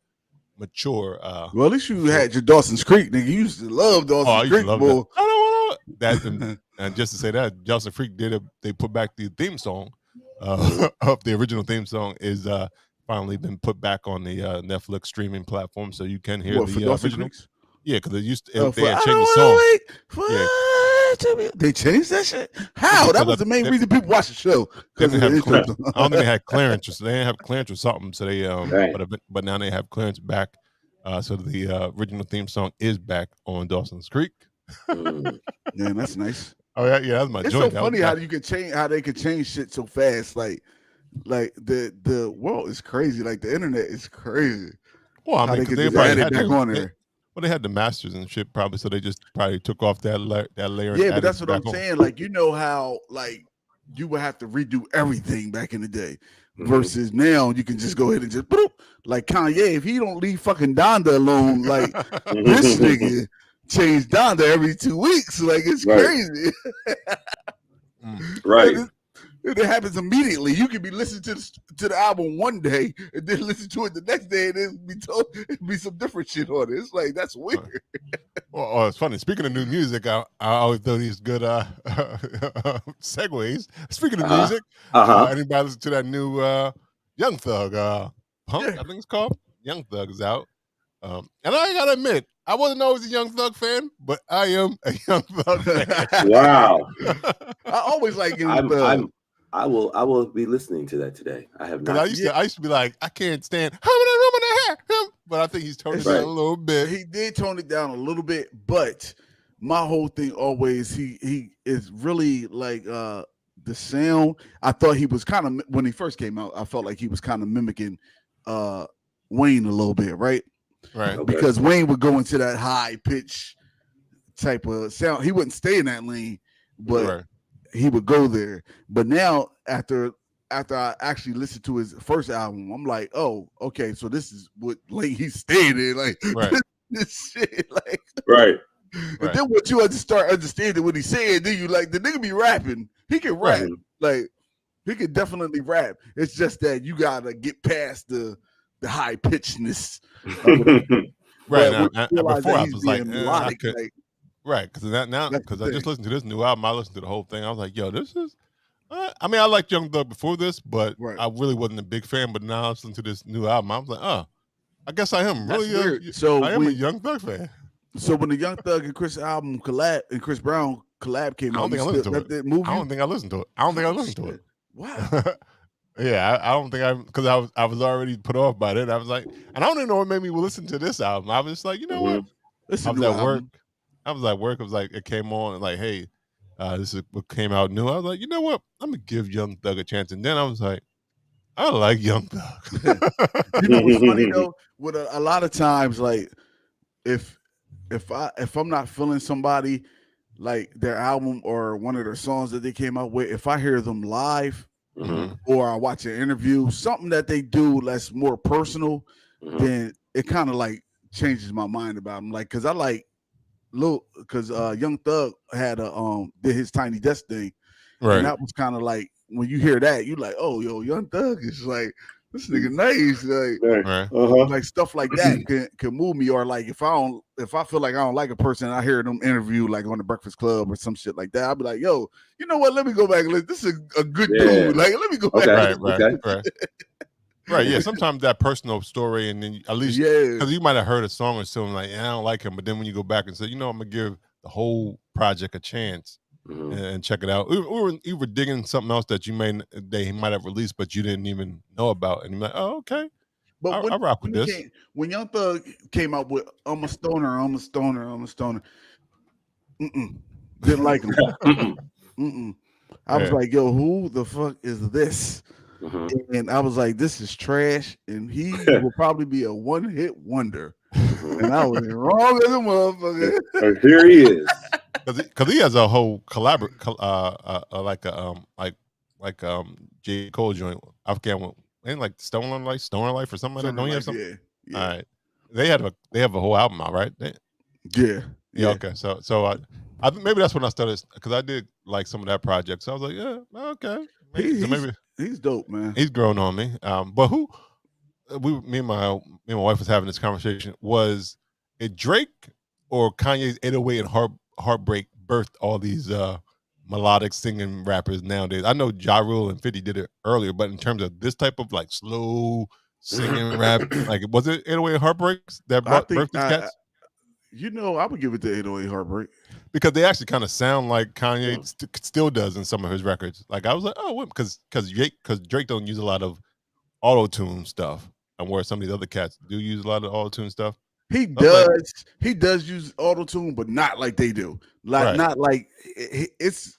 mature. Well, at least you had your Dawson's Creek, nigga. You used to love Dawson's Creek, boy. I don't want that. And just to say that, Dawson's Creek they put back the theme song of the original theme song is finally been put back on the Netflix streaming platform, so you can hear the original. Yeah, because they had changed the song. They changed that shit? How? That was the main reason people watched the show. I don't think they had clearance. They didn't have clearance or something. So they but now they have clearance back. So the original theme song is back on Dawson's Creek. Yeah, that's nice. Oh yeah, that's my joint. It's so funny how they can change shit so fast. Like the world is crazy. Like the internet is crazy. Well, I mean, they probably had back on there. Well, they had the masters and shit probably, so they just probably took off that layer. Yeah, but that's what I'm saying. Like, you know how like you would have to redo everything back in the day, versus now you can just go ahead and just boop. Like Kanye, if he don't leave fucking Donda alone, like this nigga changed Donda every 2 weeks. Like it's crazy. Right. It happens immediately. You can be listening to the album one day and then listen to it the next day, and it'd be some different shit on it. It's like that's weird. Well, it's funny. Speaking of new music, I always throw these good segues. Speaking of music, anybody listen to that new Young Thug Punk? I think it's called Young Thug is out. And I gotta admit, I wasn't always a Young Thug fan, but I am a Young Thug fan. Wow. I always like Young Thug. I will be listening to that today. I have not. I used to be like, I can't stand him, but I think he's toned it down a little bit. He did tone it down a little bit, but my whole thing always he is really like the sound. I thought he was kind of, when he first came out, I felt like he was kind of mimicking Wayne a little bit, right? Right. Okay. Because Wayne would go into that high pitch type of sound. He wouldn't stay in that lane, but he would go there. But now after I actually listened to his first album, I'm like, oh, okay, so this is what lane he's staying in. Like this shit. Like And then once you start understanding what he's saying, then you like the nigga be rapping. He can rap. Like he can definitely rap. It's just that you gotta get past the high pitchedness. Right now, before I was like, right, because I just listened to this new album. I listened to the whole thing. I was like, yo, this is. I mean, I liked Young Thug before this, but I really wasn't a big fan. But now I listen to this new album. I was like, oh, I guess I am really I am a Young Thug fan. So when the Young Thug and Chris album collab and Chris Brown collab came out, I don't think I listened to it. I don't think I listened to it. Wow. Yeah, I don't think because I was already put off by it. I was like, and I don't even know what made me listen to this album. I was just like, you know what? It's I a was new at work. album. I was at work. It was like it came on and like, hey, this is what came out new. I was like, you know what? I'm gonna give Young Thug a chance. And then I was like, I like Young Thug. You know what's funny though? With a lot of times, like if I'm not feeling somebody like their album or one of their songs that they came out with, if I hear them live or I watch an interview, something that they do that's more personal, then it kind of like changes my mind about them. Like, cause I like because Young Thug had did his Tiny Desk thing, Right. and that was kind of like when you hear that, you like, oh, yo, Young Thug is like this nigga nice, like, Right. like stuff like that can move me. Or like if I feel like I don't like a person, and I hear them interview like on the Breakfast Club or some shit like that, I'll be like, yo, you know what? Let me go back and listen. This is a good dude. Like, let me go back. Right. Right, yeah. Sometimes that personal story, and then at least because you might have heard a song or something like, I don't like him, but then when you go back and say, you know, I'm gonna give the whole project a chance and check it out, or you were digging something else that they might have released, but you didn't even know about, and you're like, oh, okay. But I rock with this. When Young Thug came out with I'm a stoner, didn't like him. I was like, yo, who the fuck is this? And I was like, this is trash, and he will probably be a one-hit wonder. And I was wrong as a motherfucker. Here he is. Because he has a whole J. Cole joint. I forget what, ain't like Stoner Life or something like that. Don't you have something? Yeah. All right. They have a whole album out, right? Yeah. Okay. So I maybe that's when I started, because I did like some of that project. So I was like, yeah, okay. Maybe he's dope, man. He's grown on me. But me and my wife was having this conversation. Was it Drake or Kanye's 808 and Heartbreak birthed all these melodic singing rappers nowadays? I know Ja Rule and 50 did it earlier, but in terms of this type of like slow singing rap, like was it 808 and Heartbreaks that birthed these cats? You know, I would give it to 808 Heartbreak. Because they actually kind of sound like Kanye still does in some of his records. Like I was like, oh, because Drake don't use a lot of auto-tune stuff, and where some of these other cats do use a lot of auto-tune stuff. He does use auto-tune, but not like they do. Like not like it's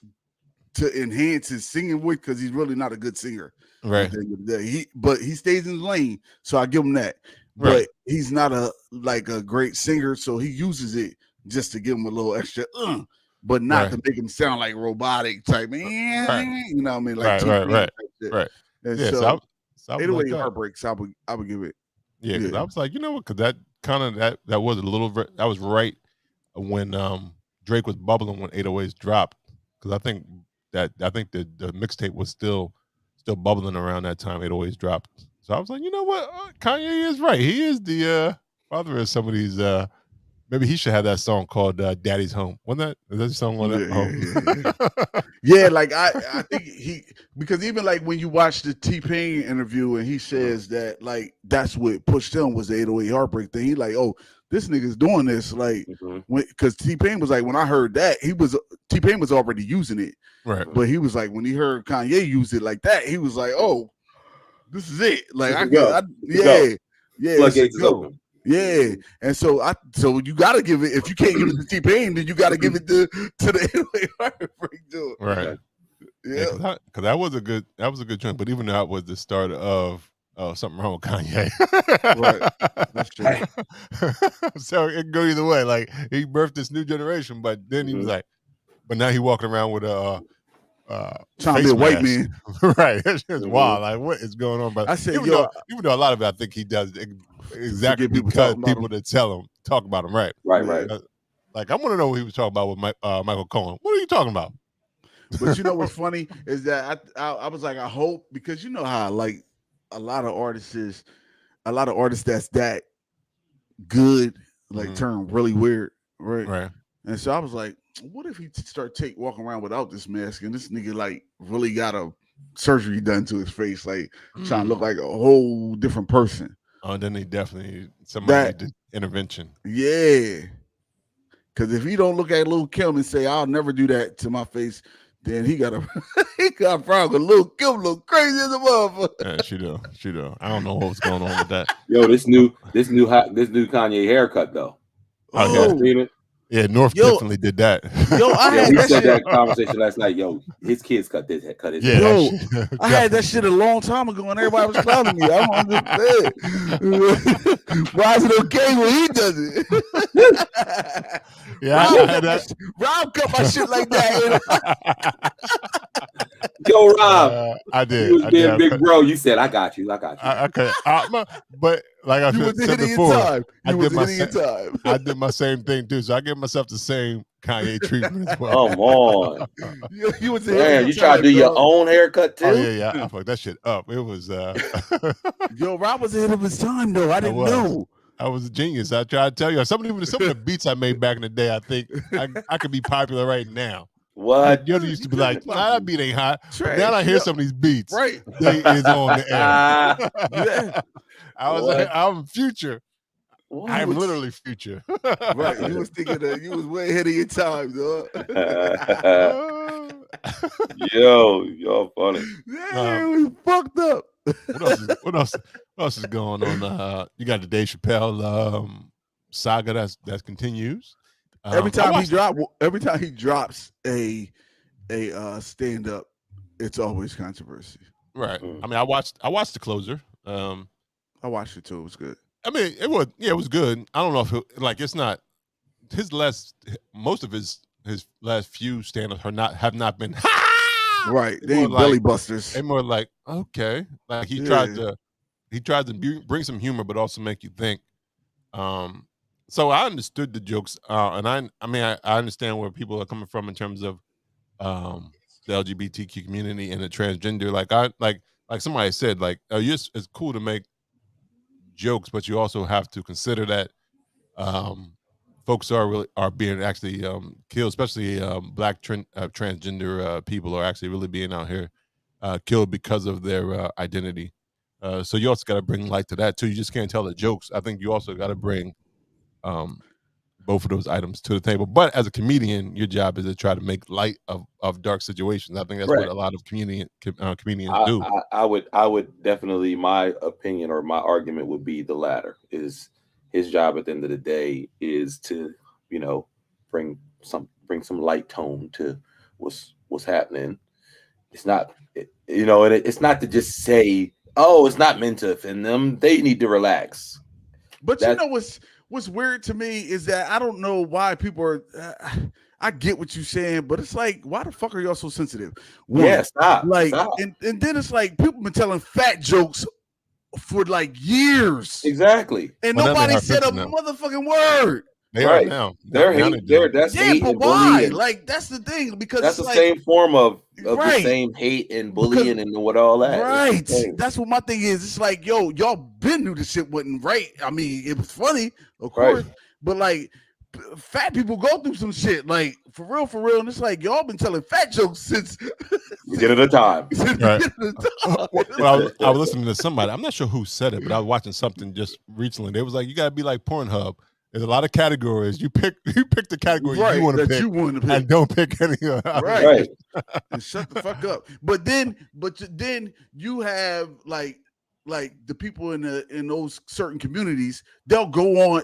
to enhance his singing voice, because he's really not a good singer. Right. But he stays in his lane, so I give him that. But he's not a great singer, so he uses it just to give him a little extra, but not to make him sound like robotic type. You know what I mean? Like right. And yeah, so 808 like Heartbreaks, I would give it. Yeah, because I was like, you know what? Because that kind of that was a little that was right when Drake was bubbling when 808s dropped. Because I think the mixtape was still bubbling around that time 808s dropped. So I was like, you know what? Kanye is right. He is the father of some of these. Maybe he should have that song called "Daddy's Home." Wasn't that? Is that song on that? Yeah, like I think because even like when you watch the T-Pain interview and he says that like that's what pushed him was the 808 Heartbreak thing. He like, oh, this nigga's doing this like because T-Pain was like, when I heard that T-Pain was already using it, right? But he was like, when he heard Kanye use it like that, he was like, oh, this is it. Like Floodgates is open. Yeah, and so you gotta give it. If you can't give it to T-Pain, then you gotta give it to the 808 Heartbreak dude. Right. Yeah, because that was a good joint. But even that was the start of something wrong with Kanye. Right. That's true. So it can go either way. Like he birthed this new generation, but then he was like, but now he walking around with a trying to be a white man. Right. It's just wild. Like what is going on? But I said, even though a lot of it I think he does exactly because people that talk about him. Right. Like I want to know what he was talking about with Michael Cohen. What are you talking about? But you know what's funny is that I was like, I hope, because you know how like a lot of artists that's that good like turn really weird, right? And so I was like, what if he start walking around without this mask, and this nigga like really got a surgery done to his face, like trying to look like a whole different person. Oh, then they definitely somebody did intervention. Yeah, because if he don't look at Lil' Kim and say, I'll never do that to my face, Then he got a problem. Little Kim look crazy as a motherfucker. Yeah, she do. I don't know what's going on with that. Yo, this new Kanye haircut though. Oh, yeah, North definitely did that. Yo, we said that conversation last night. Yo, his kids cut his hair. Yeah, yo, I had that shit a long time ago, and everybody was clowning me. I don't understand. Why is it okay when he does it? Yeah, I had that. Rob cut my shit like that. Yo, Rob, I did. You was being big bro. You said, "I got you. I got you." Okay, but like I said before, I did my same thing too. So I give myself the same Kanye treatment as well. Come on, you was man. You try to do your own haircut too? Oh yeah. I fucked that shit up. It was. Yo, Rob was ahead of his time though. I didn't know. I was a genius. I try to tell you. Some of the beats I made back in the day, I think I could be popular right now. What? You used to be like, nah, that beat ain't hot. Trash. Now I hear some of these beats. Right. They is on the air. Yeah. I was like, I'm future. What? I'm literally future. Right. You was thinking that you was way ahead of your time, dog. Yo, y'all funny. Yeah, we fucked up. What else is going on? You got the Dave Chappelle saga that continues. Every time he drops a stand up, it's always controversy. Right. I mean, I watched the closer. I watched it too. It was good. I mean, it was good. I don't know if it's not most of his last few stand-ups have not been right. They ain't belly busters. They're more like, okay. Like he tried to bring some humor but also make you think. So I understood the jokes, and I understand where people are coming from in terms of the LGBTQ community and the transgender. Like somebody said, like, it's cool to make jokes, but you also have to consider that folks are being actually killed, especially black transgender people are actually really being out here killed because of their identity. So you also got to bring light to that too. You just can't tell the jokes. I think you also got to bring both of those items to the table. But as a comedian, your job is to try to make light of dark situations. I think that's what a lot of comedians do. I would definitely, my opinion or my argument would be the latter. Is his job at the end of the day is to, bring some light tone to what's happening. It's not, and it's not to just say, oh, it's not meant to offend them. They need to relax. But what's weird to me is that I don't know why people are. I get what you're saying, but it's like, why the fuck are y'all so sensitive? Stop. And then it's like people been telling fat jokes for like years. Exactly. And nobody said a motherfucking word. They are now. That's hate but and why? bullying. Like that's the thing, because that's it's the same form of right. the same hate and bullying and what all that. Right. That's what my thing is. It's like, yo, y'all been knew the shit wasn't right. I mean, it was funny, of course, but like fat people go through some shit, like for real. And it's like y'all been telling fat jokes since beginning of time. Right. Well, I was listening to somebody. I'm not sure who said it, but I was watching something just recently. They was like, you gotta be like Pornhub. There's a lot of categories. You pick the category you want to pick, and don't pick any of them. Right. And shut the fuck up. But then you have like the people in those certain communities, they'll go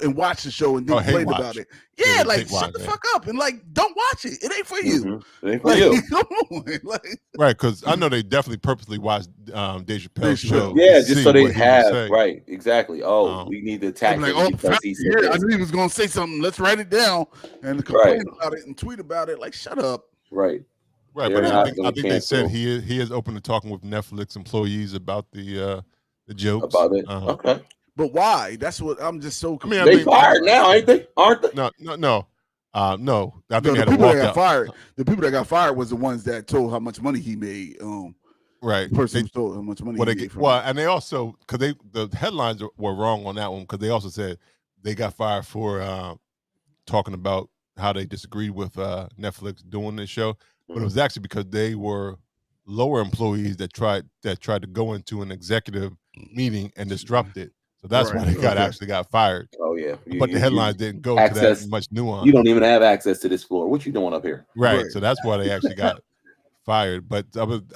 and watch the show and then complain about it. Yeah, like shut the fuck up and like don't watch it. It ain't for you. It ain't for you. Come on, right? Because I know they definitely purposely watched Dave Chappelle's show. Yeah, just so they have right, exactly. Oh, we need to attack him because he said I knew he was gonna say something. Let's write it down and complain about it and tweet about it. Like, shut up. Right. Right, but I think they said he is open to talking with Netflix employees about the jokes. About it. Okay. But why? That's what I'm just so confused. They fired now, ain't they? Aren't they? No. No. I think the people that got fired. The people that got fired was the ones that told how much money he made. Right. The person told how much money he made. And they also, because the headlines were wrong on that one, because they also said they got fired for talking about how they disagreed with Netflix doing this show, but it was actually because they were lower employees that tried to go into an executive meeting and disrupt it. So that's why they actually got fired. Oh yeah, but the headlines didn't go to that much nuance. You don't even have access to this floor. What you doing up here? Right. So that's why they actually got fired. But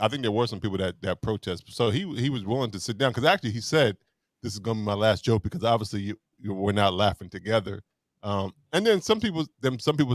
I think there were some people that protest. So he was willing to sit down because actually he said, "This is going to be my last joke," because obviously we're not laughing together. And then some people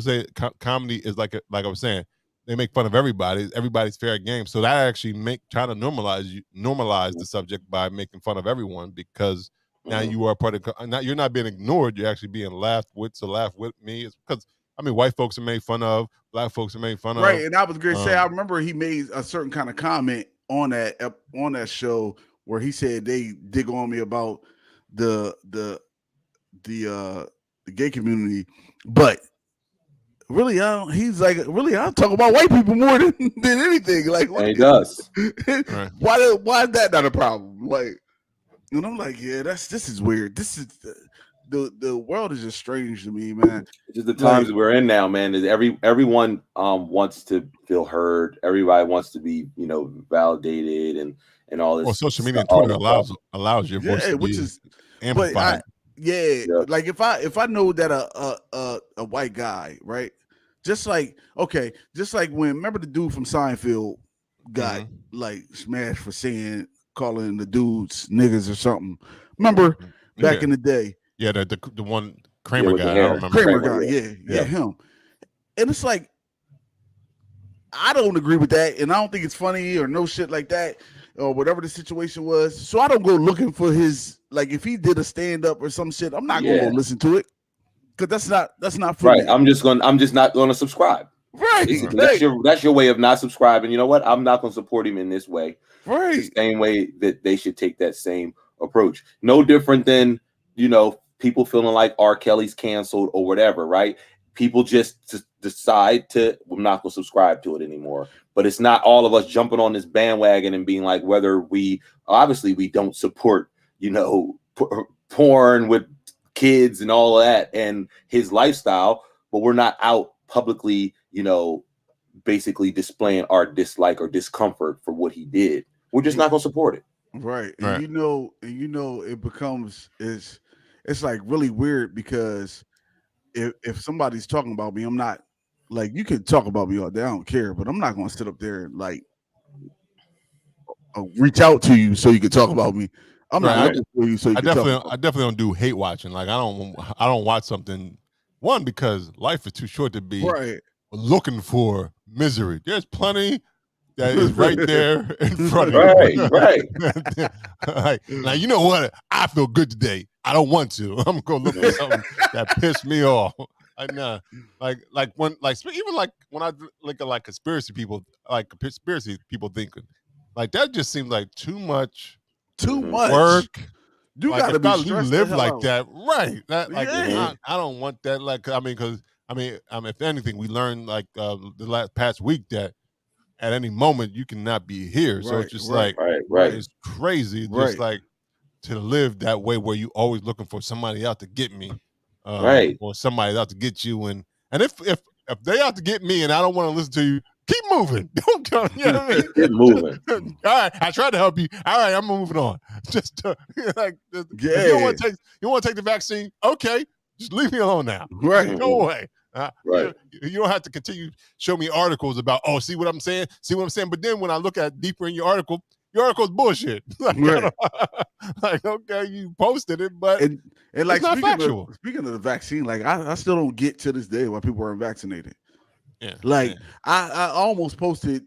say comedy is like I was saying, they make fun of everybody. Everybody's fair game. So that actually try to normalize the subject by making fun of everyone, because now you are part of. Now you're not being ignored. You're actually being laughed with. So laugh with me. It's because white folks are made fun of, black folks are made fun of. Right, and I was going to say, I remember he made a certain kind of comment on that show where he said they dig on me about the gay community, but really, I talk about white people more than anything. Like, and he does. Right. Why is that not a problem? Like, and I'm like, yeah, this is weird. This is the world is just strange to me, man. It's just the times we're in now, man. Is everyone wants to feel heard. Everybody wants to be, validated and all this. Well, social media and Twitter allows your voice to which be is amplified. Like if I know that a white guy, right? Just like when, remember the dude from Seinfeld got like smashed for calling the dudes niggas or something. Remember back in the day? Yeah, the one Kramer guy. I remember. Kramer guy, yeah, him. And it's like, I don't agree with that, and I don't think it's funny or no shit like that, or whatever the situation was. So I don't go looking for his, like, if he did a stand up or some shit, I'm not going to listen to it, because that's not for right. me. I'm just not going to subscribe. Right. That's your way of not subscribing. You know what? I'm not going to support him in this way. Right. It's the same way that they should take that same approach. No different than, people feeling like R. Kelly's canceled or whatever, right? People just decide I'm not going to subscribe to it anymore. But it's not all of us jumping on this bandwagon and being like, whether we don't support, porn with kids and all of that and his lifestyle, but we're not out publicly, basically displaying our dislike or discomfort for what he did. We're just not going to support it. Right. And it becomes, it's like really weird, because if somebody's talking about me, I'm not, like, you can talk about me all day, I don't care, but I'm not going to sit up there and like reach out to you so you can talk about me. I'm not looking for you so you can talk about me. I definitely don't do hate watching. Like, I don't watch something, one, because life is too short to be looking for misery. There's plenty that is right there in front of you. Right. Like, now, you know what? I feel good today. I don't want to. I'm gonna look for something that pissed me off. Even when I look at like conspiracy people thinking, like, that just seems like too much work. You gotta be stressed. You live like that, right? That I don't want that. Like, because if anything, we learned like the past week that at any moment you cannot be here. So it's just it's crazy. Just like to live that way where you always looking for somebody out to get me, or somebody out to get you. And if they out to get me and I don't want to listen to you, keep moving. Don't go. You know what I mean? Keep moving. All right, I tried to help you. All right, I'm moving on. Just you don't want to take the vaccine. Okay, just leave me alone now. Right. Go away. Right. You don't have to continue show me articles about, see what I'm saying? But then when I look at deeper in your article's bullshit. Like, okay, you posted it, but and like, it's not factual. Speaking of the vaccine, like, I still don't get to this day why people aren't vaccinated. Yeah. Like, I almost posted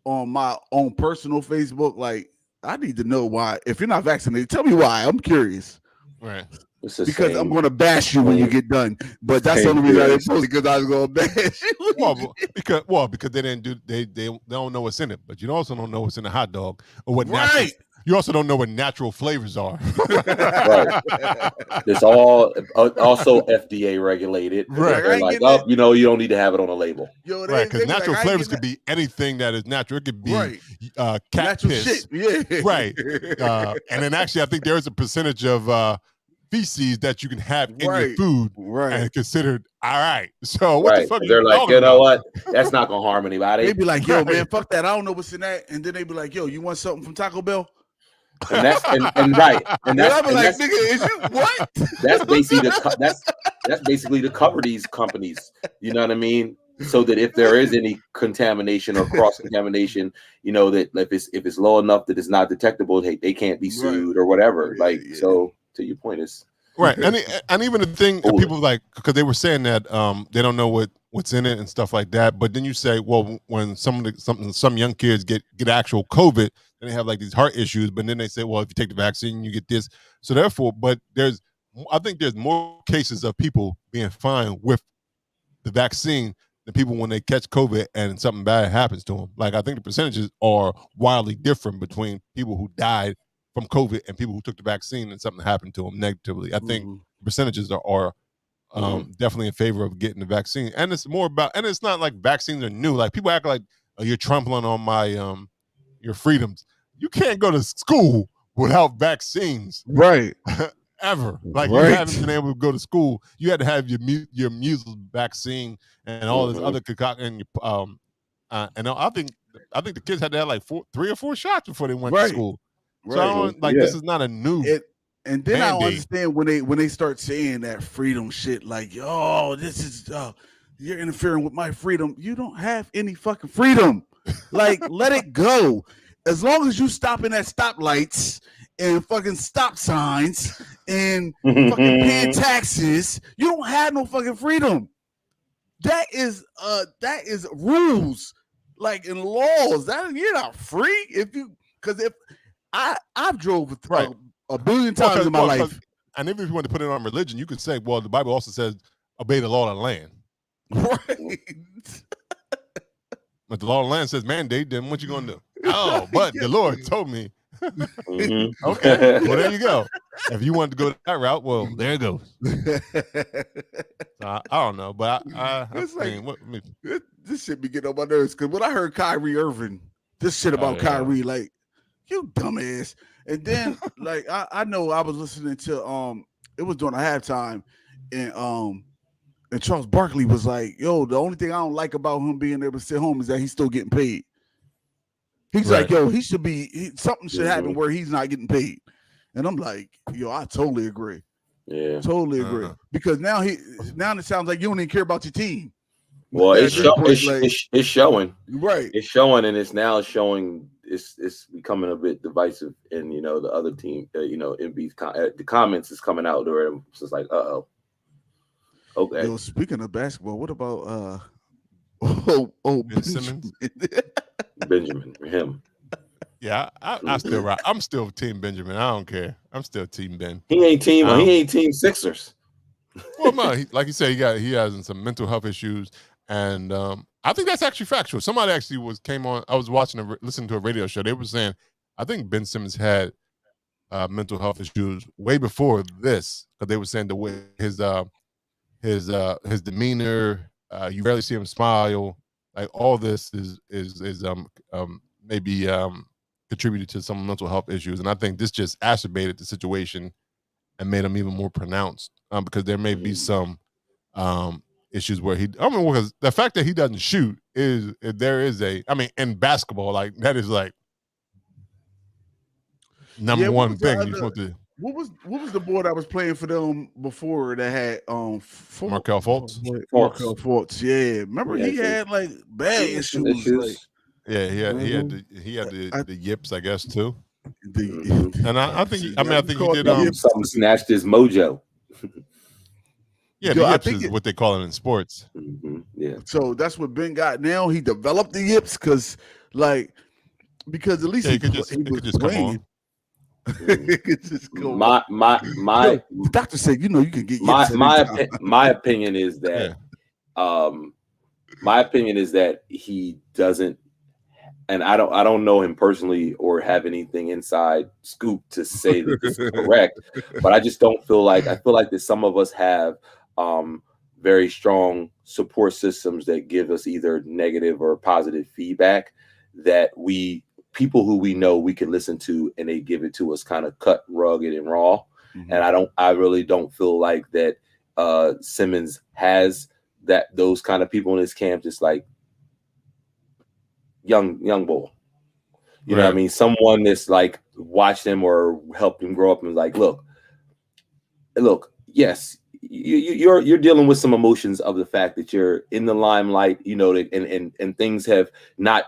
on my own personal Facebook, like, I need to know why. If you're not vaccinated, tell me why. I'm curious. Right. Because I'm going to bash you when you get done. But that's the only reason I didn't post it, because I was going to bash you. Because they don't know what's in it. But you also don't know what's in a hot dog, or what you also don't know what natural flavors are. Right. It's all also FDA regulated. Right. They're like, you don't need to have it on a label. Right, because natural flavors could be anything that is natural. It could be cat natural piss. Shit. Yeah. Right. And then actually, I think there is a percentage of feces that you can have in your food and considered all right. So what the fuck they're like, you know what? That's not gonna harm anybody. They be like, yo, man, fuck that. I don't know what's in that. And then they be like, yo, you want something from Taco Bell? And that's and right, and that's I'm and like, that's, nigga, is you what? that's basically to cover these companies. You know what I mean? So that if there is any contamination or cross contamination, you know that if it's low enough that it's not detectable, they can't be sued or whatever. So to your point is right, and even the thing people like because they were saying that they don't know what's in it and stuff like that. But then you say, well, when some young kids get actual COVID and they have like these heart issues, but then they say, well, if you take the vaccine, you get this. So therefore, but I think there's more cases of people being fine with the vaccine than people when they catch COVID and something bad happens to them. Like I think the percentages are wildly different between people who died from COVID and people who took the vaccine and something happened to them negatively. I think percentages are definitely in favor of getting the vaccine. And it's more about, and it's not like vaccines are new. Like people act like you're trampling on my your freedoms. You can't go to school without vaccines. Right. Ever. Like you haven't been able to go to school. You had to have your measles vaccine and all this other concoction. And I think the kids had to have like 3 or 4 shots before they went to school. So I don't this is not a new and then mandate. I don't understand when they start saying that freedom shit, like, yo, this is you're interfering with my freedom. You don't have any fucking freedom. Like, let it go. As long as you stopping at stoplights and fucking stop signs and fucking paying taxes, you don't have no fucking freedom. That is rules, like in laws. That you're not free if I've drove a billion times in my life. And even if you want to put it on religion, you could say, well, the Bible also says obey the law of the land. Right. But the law of the land says mandate, then what you gonna do? Oh, but the Lord told me. Okay, well there you go. If you want to go that route, well there it goes. I don't know, but this shit be getting on my nerves because when I heard Kyrie Irving, this shit about Kyrie, like, you dumbass. And then like I know I was listening to it was during a halftime and Charles Barkley was like, yo, the only thing I don't like about him being able to sit home is that he's still getting paid. He's like, yo, he should be something should happen where he's not getting paid. And I'm like, yo, I totally agree. Yeah, totally agree. Because now it sounds like you don't even care about your team. Well, it's showing. Right. It's showing, and it's now showing. It's becoming a bit divisive, and the other team, the comments is coming out there. It's just like, okay. Yo, speaking of basketball, what about Ben Simmons? Benjamin, him. Yeah, I still rock. I'm still Team Benjamin. I don't care. I'm still Team Ben. He ain't Team Sixers. Well, no, like you said, he has some mental health issues, and I think that's actually factual. Somebody actually came on. I was listening to a radio show. They were saying, I think Ben Simmons had mental health issues way before this, because they were saying the way his demeanor, you rarely see him smile. Like all this is maybe contributed to some mental health issues, and I think this just exacerbated the situation and made him even more pronounced. Because there may be some issues where because the fact that he doesn't shoot in basketball, like that is like number one thing you're supposed to. What was the boy that was playing for them before that had Markelle Fultz? Markelle Fultz, yeah. Remember he had like bad issues. Like, yeah, he had the yips, I guess, too. And I think he did something snatched his mojo. Yeah, the yips is what they call it in sports. Yeah. So that's what Ben got now. He developed the yips because at least he could just come on. My the doctor said, you can get my opinion is that he doesn't, and I don't know him personally or have anything inside scoop to say that this is correct, but I just don't feel like that some of us have very strong support systems that give us either negative or positive feedback, that people who we know we can listen to and they give it to us kind of cut, rugged, and raw. Mm-hmm. And I really don't feel like that Simmons has those kind of people in his camp, just like young boy. You know what I mean? Someone that's like watched him or helped him grow up and was like, look, yes, you're dealing with some emotions of the fact that you're in the limelight, you know, and things have not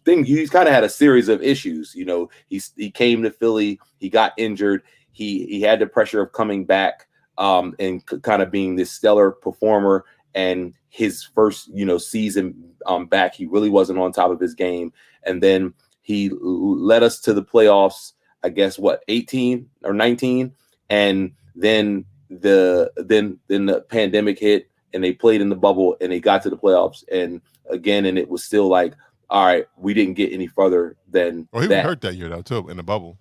he's kind of had a series of issues. You know, he came to Philly, he got injured, he had the pressure of coming back, and kind of being this stellar performer. And his first, you know, season back, he really wasn't on top of his game. And then he led us to the playoffs, I guess, 18 or 19. And then the pandemic hit and they played in the bubble and they got to the playoffs. And it was still like, all right, we didn't get any further than he was hurt that year though too, in the bubble.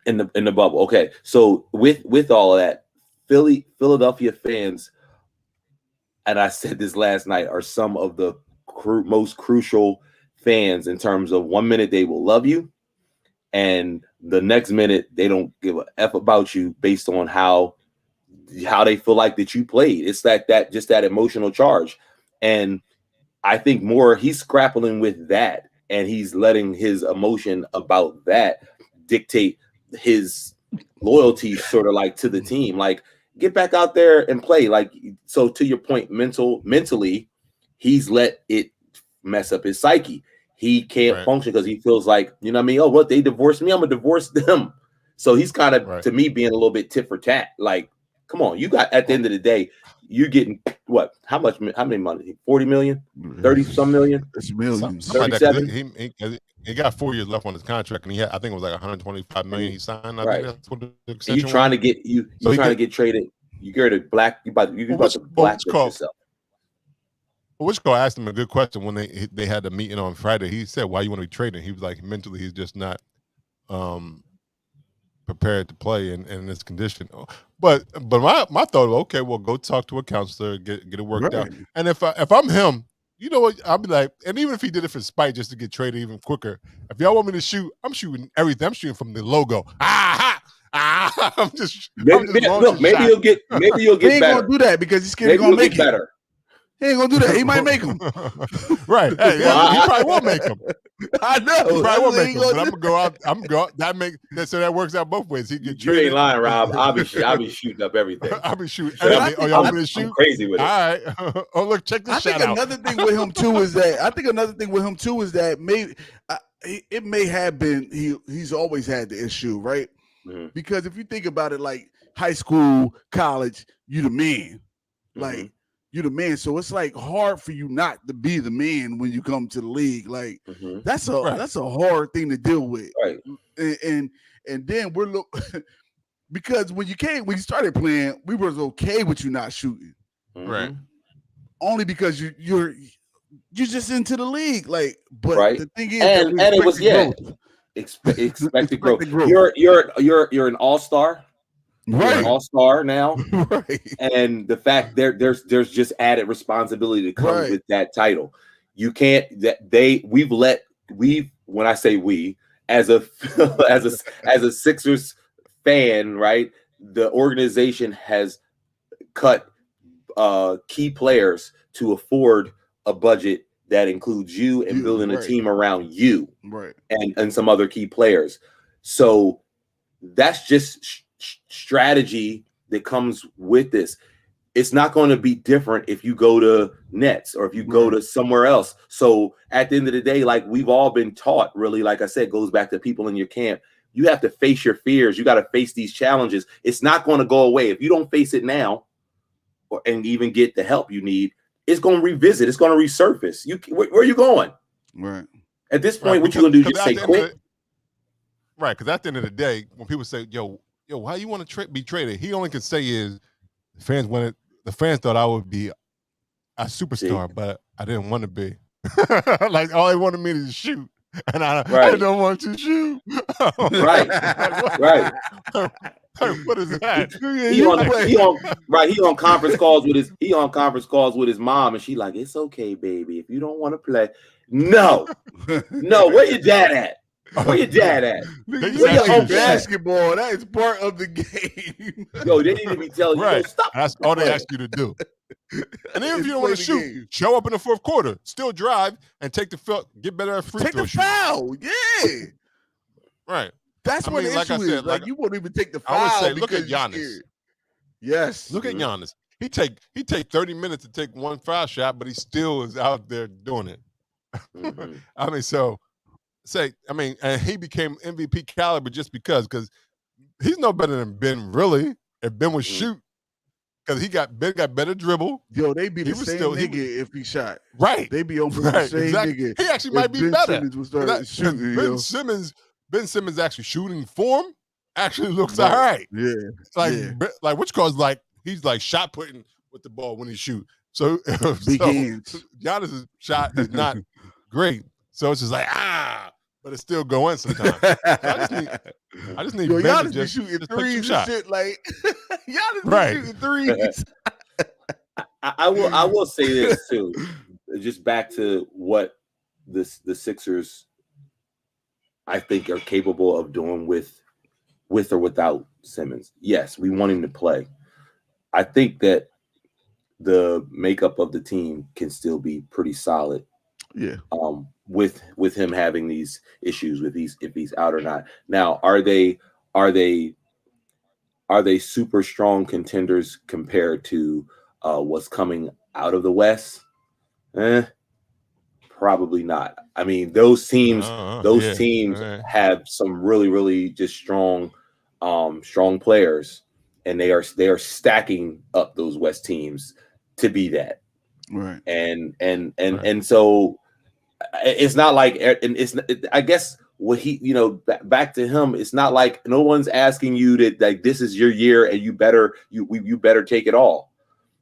In the bubble. Okay. So with all of that, Philadelphia fans, and I said this last night, are some of the most crucial fans in terms of 1 minute they will love you, and the next minute they don't give a F about you based on how they feel like that you played. It's that emotional charge. And I think more he's grappling with that, and he's letting his emotion about that dictate his loyalty sort of like to the team. Like, get back out there and play. Like, so to your point, mentally, he's let it mess up his psyche. He can't function because he feels like, you know what I mean? Oh, what, they divorced me? I'm gonna divorce them. So he's kind of, to me, being a little bit tit for tat. Like, come on, you got, at the end of the day, you're getting what? How many money? 40 million? 30 some million? It's millions. 37? He got 4 years left on his contract, and he had, I think it was like 125 million he signed. I think that's what the extension you trying to get to get traded. You're the black. You about to blacklist yourself. Which call asked him a good question when they had the meeting on Friday. He said, "Why you want to be trading?" He was like, mentally, he's just not prepared to play in this condition. But my thought, okay, well, go talk to a counselor, get it worked out. And if I'm him, you know what? I'll be like, and even if he did it for spite, just to get traded even quicker. If y'all want me to shoot, I'm shooting everything. I'm shooting from the logo. I'm just maybe you'll get he ain't better. Gonna do that because he's scared he's gonna make it better. He ain't gonna do that. He might make him. Right. Hey, he probably won't make him. I know. He probably won't make him. But I'm gonna go out. So that works out both ways. He get traded. You ain't lying, Rob. I'll be shooting up everything. I'll be shooting everything. Oh, y'all want me to shoot? I'm crazy with it. All right. Oh, look, check this shot out. Another thing with him too is that maybe it may have been he's always had the issue, right? Mm-hmm. Because if you think about it, like high school, college, you the man. Like, you're the man. So it's like hard for you not to be the man when you come to the league. Like, that's a hard thing to deal with. Right. And then because when you started playing, we was okay with you not shooting. Right. Only because you're just into the league. Like, but the thing is, and it was expected growth. You're an all-star. Right. You're an all-star now. Right. And the fact there's just added responsibility that comes with that title. You can't when I say we, as a Sixers fan, right? The organization has cut key players to afford a budget that includes you and building a team around you, and some other key players. So that's just strategy that comes with this. It's not going to be different if you go to Nets or if you go to somewhere else. So at the end of the day, like we've all been taught, really, like I said, goes back to people in your camp. You have to face your fears. You got to face these challenges. It's not going to go away. If you don't face it now and even get the help you need, it's going to revisit. It's going to resurface. Where are you going? Right. At this point, what you going to do? Just say quit? Right. Because at the end of the day, when people say, yo, why you want to be traded? He only can say is the fans thought I would be a superstar, but I didn't want to be. Like, all they wanted me to shoot. And I don't want to shoot. Right. What is that? He on conference calls with his mom, and she like, it's okay, baby. If you don't want to play, no, where your dad at? Where your dad at? Where your home basketball? That is part of the game. Yo, they need to be telling you, stop. That's all they ask you to do. And even if you don't want to shoot, show up in the fourth quarter, still drive, and take the field, get better at free throw. Take the foul, yeah. Right. That's what the issue is. Like, you won't even take the foul. I would say, look at Giannis. Yes. Look at Giannis. He take 30 minutes to take one foul shot, but he still is out there doing it. I mean, and he became MVP caliber just because he's no better than Ben, really. If Ben would shoot, because Ben got better dribble. Yo, they be the same nigga if he shot. Right. They be almost the same nigga. He actually might be better. Shooting, Ben Simmons' actually shooting form actually looks all right. Yeah. Like which cause he's like shot putting with the ball when he shoot. So Giannis' shot is not great. So it's just like but it's still going sometimes. So I just need Ben Giannis to just shooting just threes and shit. Like Giannis right. shooting threes. I will say this too. Just back to what the Sixers I think are capable of doing with or without Simmons. Yes, we want him to play. I think that the makeup of the team can still be pretty solid. Yeah. With him having these issues with if he's out or not. Now, are they super strong contenders compared to what's coming out of the West? Probably not. I mean, those teams have some really, really just strong players, and they are stacking up those West teams to be that. Right. And so it's not like, I guess what he, back to him, it's not like no one's asking you that like this is your year and you better take it all.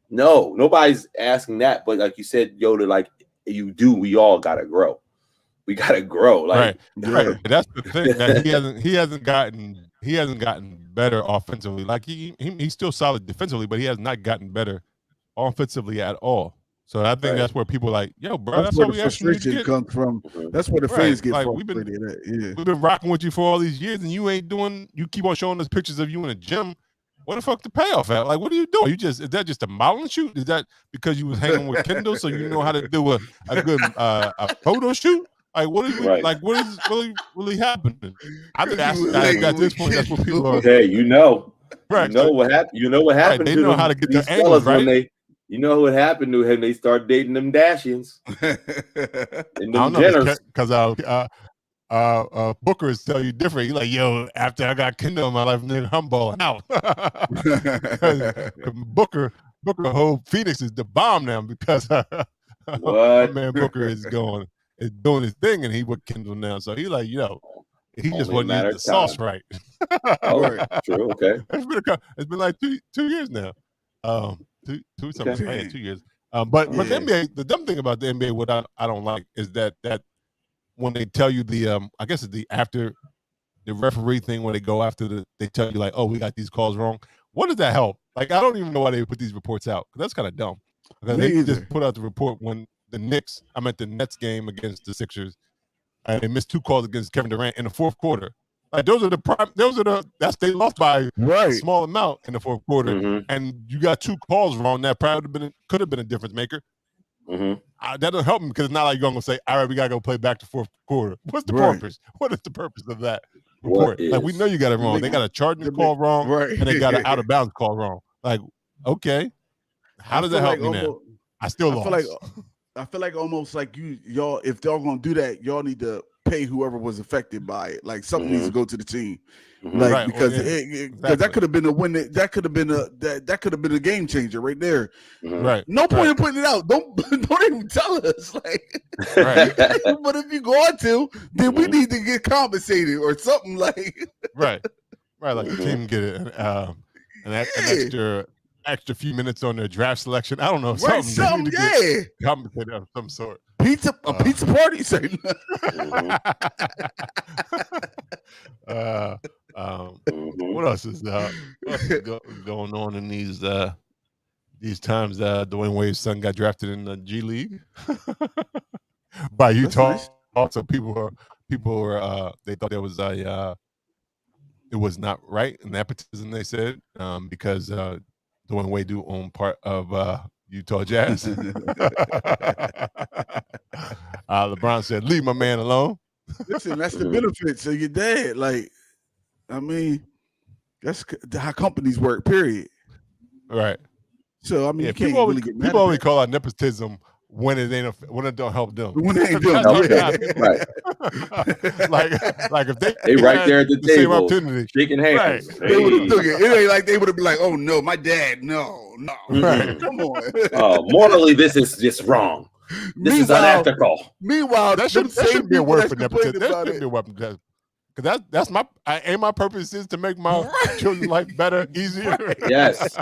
No, nobody's asking that. But like you said, Yoda, like we all gotta grow. We gotta grow. Like right. That's the thing that he hasn't gotten better offensively. Like he's still solid defensively, but he has not gotten better offensively at all. So I think that's where people are like, yo, bro, that's where the frustration comes from. That's where the fans get frustrated at. We've been rocking with you for all these years, and you keep on showing us pictures of you in a gym. What the fuck the payoff at? Like, what are you doing? Is that just a modeling shoot? Is that because you was hanging with Kendall, so you know how to do a good a photo shoot? Like, what is what is really happening? I think at this point, that's what people are. Okay, right? You know what happened. You know what happened. Right, they know how to get their angles right. You know what happened to him? They start dating them Dashians. And them Jenners. Because Booker is tell you different. He's like, yo, after I got Kendall in my life, nigga, I'm balling out. Booker, whole Phoenix is the bomb now because my man Booker is doing his thing, and he with Kendall now. So he like, he just wasn't eating the sauce right. Right. True. Okay. It's been like 2 years now. 2 years. But the NBA, the dumb thing about the NBA, what I don't like is that when they tell you I guess it's the after the referee thing, when they go after they tell you like, oh, we got these calls wrong. What does that help? Like, I don't even know why they put these reports out, because that's kind of dumb. Because they just put out the report when the Nets game against the Sixers, and they missed 2 calls against Kevin Durant in the fourth quarter. Like, they lost by a small amount in the fourth quarter, and you got 2 calls wrong. That probably could have been a difference maker. That doesn't help them, because it's not like you're going to say, all right, we got to go play back to fourth quarter. What's the purpose? What is the purpose of that report? Like, we know you got it wrong. They got a charging call wrong, and they got an out of bounds call wrong. Like, okay, how does that help me now? I still lost. I feel like almost like y'all, if they're going to do that, y'all need to pay whoever was affected by it. Like, something needs to go to the team. Like, because that could have been a win. That could have been a game changer right there. Right. No point in putting it out. Don't even tell us. Like, but if you go on to, then we need to get compensated or something like. Right. Like the team get it, an extra few minutes on their draft selection. I don't know. Something get compensated of some sort. Pizza party. What else is going on in these times? Dwyane Wade's son got drafted in the G League by Utah. Nice. Also, people were they thought it was not right, in nepotism, they said, because Dwyane Wade do own part of Utah Jazz. LeBron said, leave my man alone. Listen, that's the benefits of your dad. Like, I mean, that's how companies work. Period. Right. So I mean, you can't people really get mad people at only that. call out nepotism when it ain't when it don't help them. When they ain't doing That's it, how people, right. like if they right had there at the same table, opportunity, shaking hands. right. They would have took it. It ain't like they would have been like, "Oh no, my dad, no, Right. come on." Morally, this is just wrong. This is unethical. Meanwhile, that them should same be a people word that's for nepotism. complaining That about should it. be a weapon. Because that's my purpose is to make my children's life better, easier. Yes,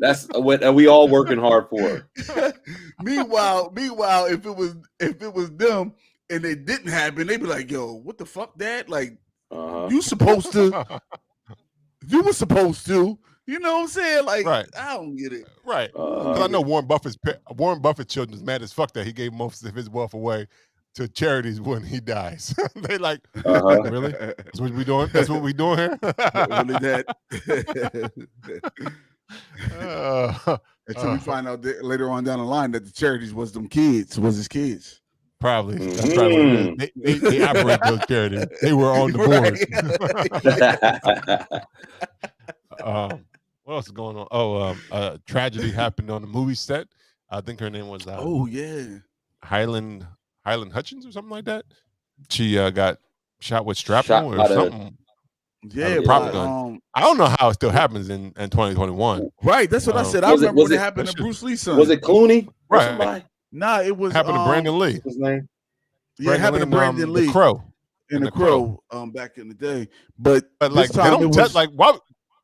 that's what we all working hard for. meanwhile, if it was them and it didn't happen, they'd be like, "Yo, what the fuck, Dad? Like, you supposed to, you were supposed to." You know what I'm saying? Like, Right. I don't get it. Right. Because I know Warren Buffett's children is mad as fuck that he gave most of his wealth away to charities when he dies. They like, really? That's what we doing? That's what we doing here? Really that. Until we find out later on down the line that the charities was his kids. Probably. That's probably what it is. They operate those charities. They were on the board. What else is going on? A tragedy happened on the movie set. I think her name was Highland Hutchins or something like that. She got shot with shrapnel or something. Prop gun. I don't know how it still happens in 2021. Right, that's what I said. I remember when it happened to Bruce Lee's son. Was it Clooney? Right. Nah, it was happened to Brandon Lee. His name? Yeah, it happened to Brandon Lee. The Crow. And the Crow. Back in the day. But like this time they don't test, like why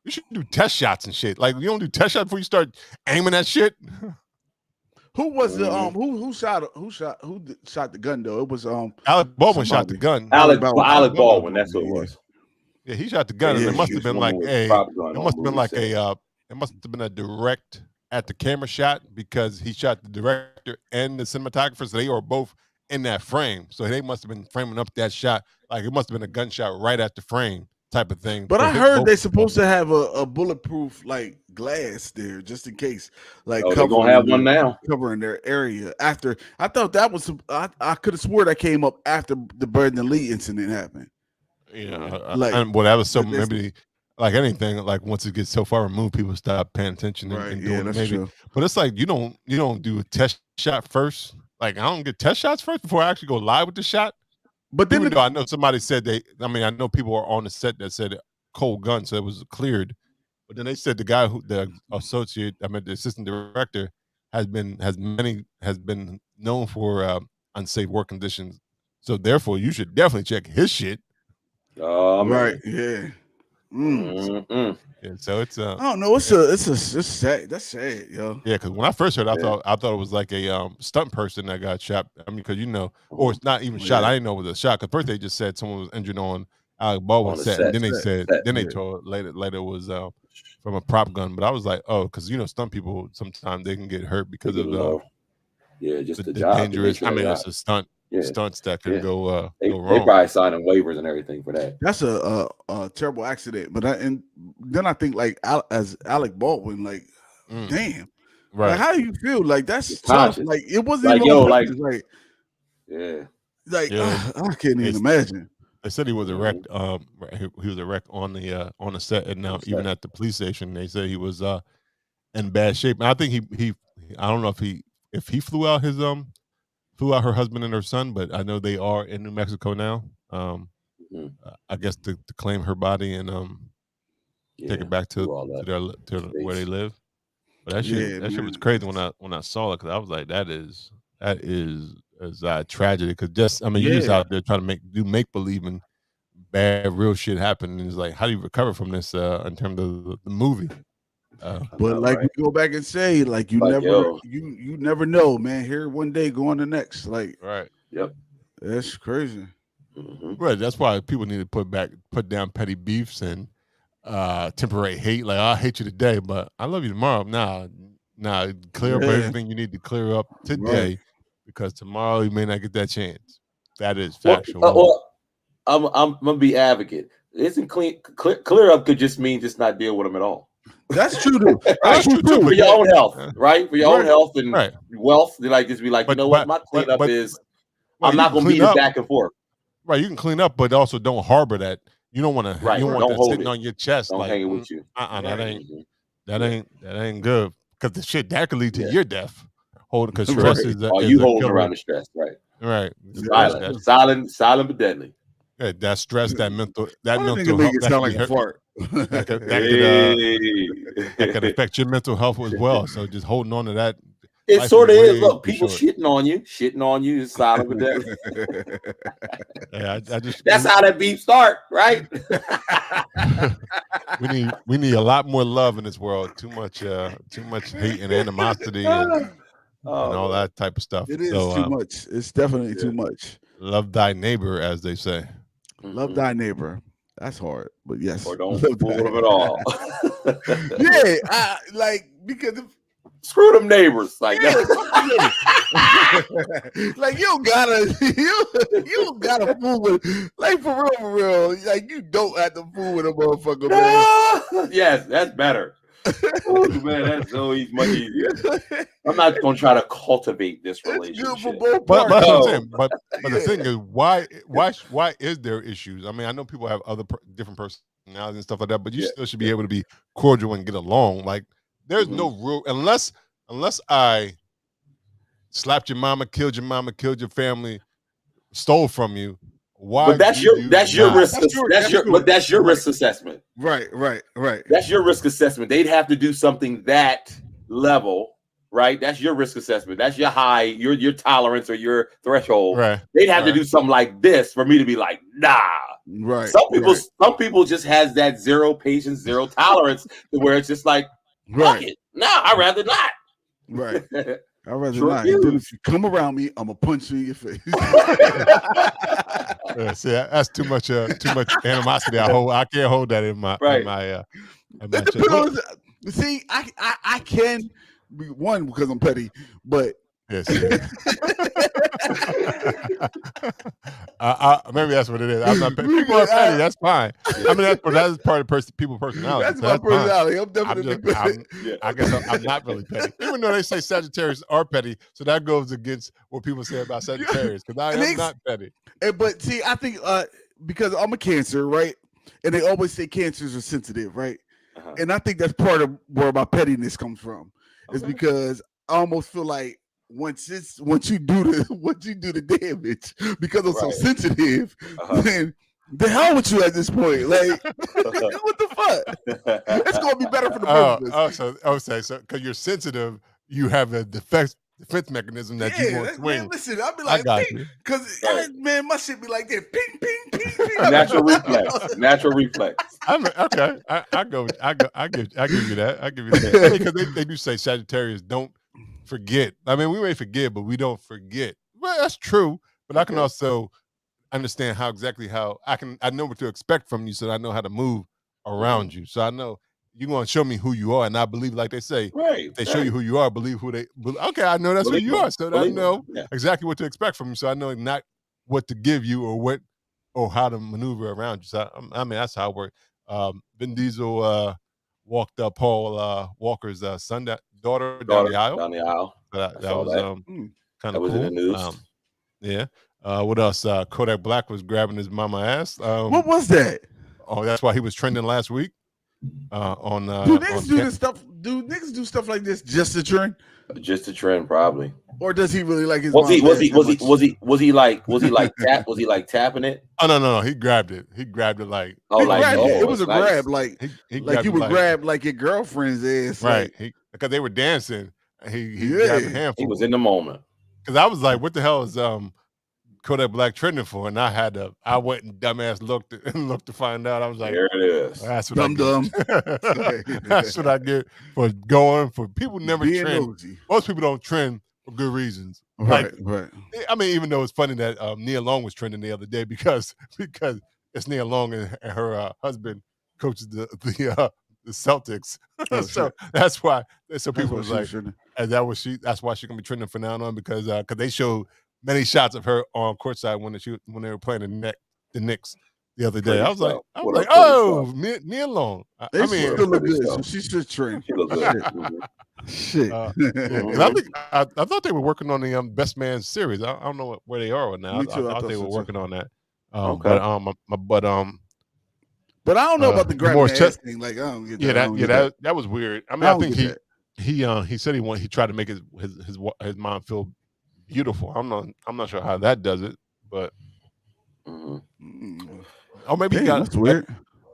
you should do test shots and shit. Like you don't do test shots before you start aiming at shit. Who was the who shot the gun though? It was Alec Baldwin shot the gun. Alec Baldwin, that's what it was. Yeah, he shot the gun, and it must have been like it must have been a direct at the camera shot because he shot the director and the cinematographer, so they were both in that frame. So they must have been framing up that shot. Like it must have been a gunshot right at the frame type of thing. But I heard they're supposed to have a bulletproof like glass there just in case. Like they're gonna have one now covering their area. After I thought that was I could have swore that came up after the Brandon Lee incident happened. Yeah, that was so maybe like anything. Like once it gets so far removed, people stop paying attention and doing it. Maybe, true. But it's like you don't do a test shot first. Like I don't get test shots first before I actually go live with the shot. But then I know somebody said I know people are on the set that said cold gun, so it was cleared. But then they said the assistant director has been known for unsafe work conditions. So therefore, you should definitely check his shit. Right? Yeah. Yeah. So it's I don't know. It's sad. That's sad, yo. Yeah, because when I first heard, I thought it was like a stunt person that got shot. I mean, because or it's not even shot. I didn't know it was a shot. Because first they just said someone was injured on Alec Baldwin's set. And then they told later it was from a prop gun. But I was like, oh, because stunt people sometimes they can get hurt because of just the job. Dangerous. I mean, it's a stunt. Yeah. Stunts that can go wrong. They probably signing waivers and everything for that. That's a terrible accident. But then I think like as Alec Baldwin, like, damn, right? Like, how do you feel? Like that's tough. Like it wasn't like even like yeah, like I can't even imagine. They said he was a wreck. He was a wreck on the set, and now even at the police station, they said he was in bad shape. And I think he I don't know if he flew out her husband and her son, but I know they are in New Mexico now. I guess to claim her body and take it back to where they live. But that shit was crazy when I saw it because I was like, that is a tragedy because you're just out there trying to do make believe and bad real shit happen, and it's like, how do you recover from this in terms of the movie? But like we go back and say, like you never know, man. Here one day, going the next. Like Yep. That's crazy. Right. That's why people need to put down petty beefs and temporary hate. Like I hate you today, but I love you tomorrow. Nah, clear up everything you need to clear up today, because tomorrow you may not get that chance. That is factual. I'm gonna be advocate. Isn't clear up could just mean just not deal with them at all. That's true too. That's true too. For your own health, right? For your own health and wealth. They like just be like, what my cleanup is. I'm not gonna beat it back and forth. Right, you can clean up, but also don't harbor that You don't want to. Right. You don't want Don't that hold sitting it. on your chest. Don't like hang it with you. that ain't good because the shit that could lead to your death. Holding because Right. stress is you holding killer. around the stress, right? Right. Silent but deadly. Yeah, that stress, that mental health, make it sound like a fart. that could affect your mental health as well. So just holding on to that. It sort of is. Look, people shitting on you is silent but deadly. Yeah, that's how that beef start, right? we need a lot more love in this world. Too much hate and animosity and all that type of stuff. It is too much. It's definitely too much. Love thy neighbor, as they say. Love thy neighbor. That's hard, but yes. Or don't fool them at all. Yeah, because screw them neighbors, like that. Like you gotta fool with, like for real. Like you don't have to fool with a motherfucker, man. Yes, that's better. Oh, man, that's so much easier. I'm not gonna try to cultivate this relationship. But the thing is, why is there issues? I mean, I know people have other different personalities and stuff like that, but you still should be able to be cordial and get along. Like, there's no rule unless I slapped your mama, killed your family, stole from you. Why? But that's your risk. That's your risk assessment. Right. That's your risk assessment. They'd have to do something that level, right? That's your risk assessment. That's your high, your tolerance or your threshold. Right. They'd have to do something like this for me to be like, nah. Right. Some people just has that zero patience, zero tolerance, where it's just like, fuck it. No, I'd rather not. Right. I'd rather not. Then if you come around me, I'm gonna punch you in your face. See, that's too much animosity. I can't hold that in my chest. See, I can be one because I'm petty, but yes. Maybe that's what it is. I'm not petty. People are petty. That's fine. I mean, that's part of people's personality. That's my personality. I'm definitely petty. I guess I'm not really petty. Even though they say Sagittarius are petty, so that goes against what people say about Sagittarius. Because I am not petty. But see, I think because I'm a Cancer, right? And they always say Cancers are sensitive, right? Uh-huh. And I think that's part of where my pettiness comes from. Is because I almost feel like once you do the damage because I'm so sensitive, then the hell with you at this point. Like, what the fuck? It's gonna be better for the both of us. So because you're sensitive, you have a defense mechanism that you won't swing. Man, listen, I'll be like, because man, my shit be like this, ping, ping, ping, ping. Natural reflex. I give you that. Because they do say Sagittarius don't forget. I mean, we may forget, but we don't forget. Well, that's true. But I can also understand how I know what to expect from you, so I know how to move around you. So I know you're going to show me who you are, and I believe, like they say, if they show you who you are, believe who they. Okay, I know that's who you are, so I know exactly what to expect from you. So I know not what to give you or how to maneuver around you. So I mean, that's how it works. Vin Diesel walked up Paul Walker's daughter down the aisle. Down the aisle. That was kind of cool. In the news. Yeah. What else? Kodak Black was grabbing his mama ass. What was that? Oh, that's why he was trending last week. Do niggas do stuff like this just to trend? Just to trend, probably. Or does he really like his? Was he like tapping it? Oh no, he grabbed it. He grabbed it like it was a grab, like he would grab like your girlfriend's ass, right? Because they were dancing. He grabbed a handful. He was in the moment. Because I was like, what the hell is Kodak Black trending for? And I went and dumbass looked to find out. I was like, there it is. That's what That's what I get for going for people never being trend. Nosy. Most people don't trend for good reasons. Right. I mean, even though it's funny that Nia Long was trending the other day because it's Nia Long and her husband coaches the Celtics. So that's why. So people was like, that's why she can be trending from now on because they showed many shots of her on courtside when they were playing the Knicks the other day. I was like, oh, Nia Long. I mean, still look good. So she should trend. She look good. Shit. I thought they were working on the Best Man series. I don't know where they are now. I thought they were working on that. Okay. But I don't know about the grabbing the ass thing. Like, I don't get that. That was weird. I mean, I think he said he tried to make his mom feel beautiful. I'm not sure how that does it, but or maybe that's weird.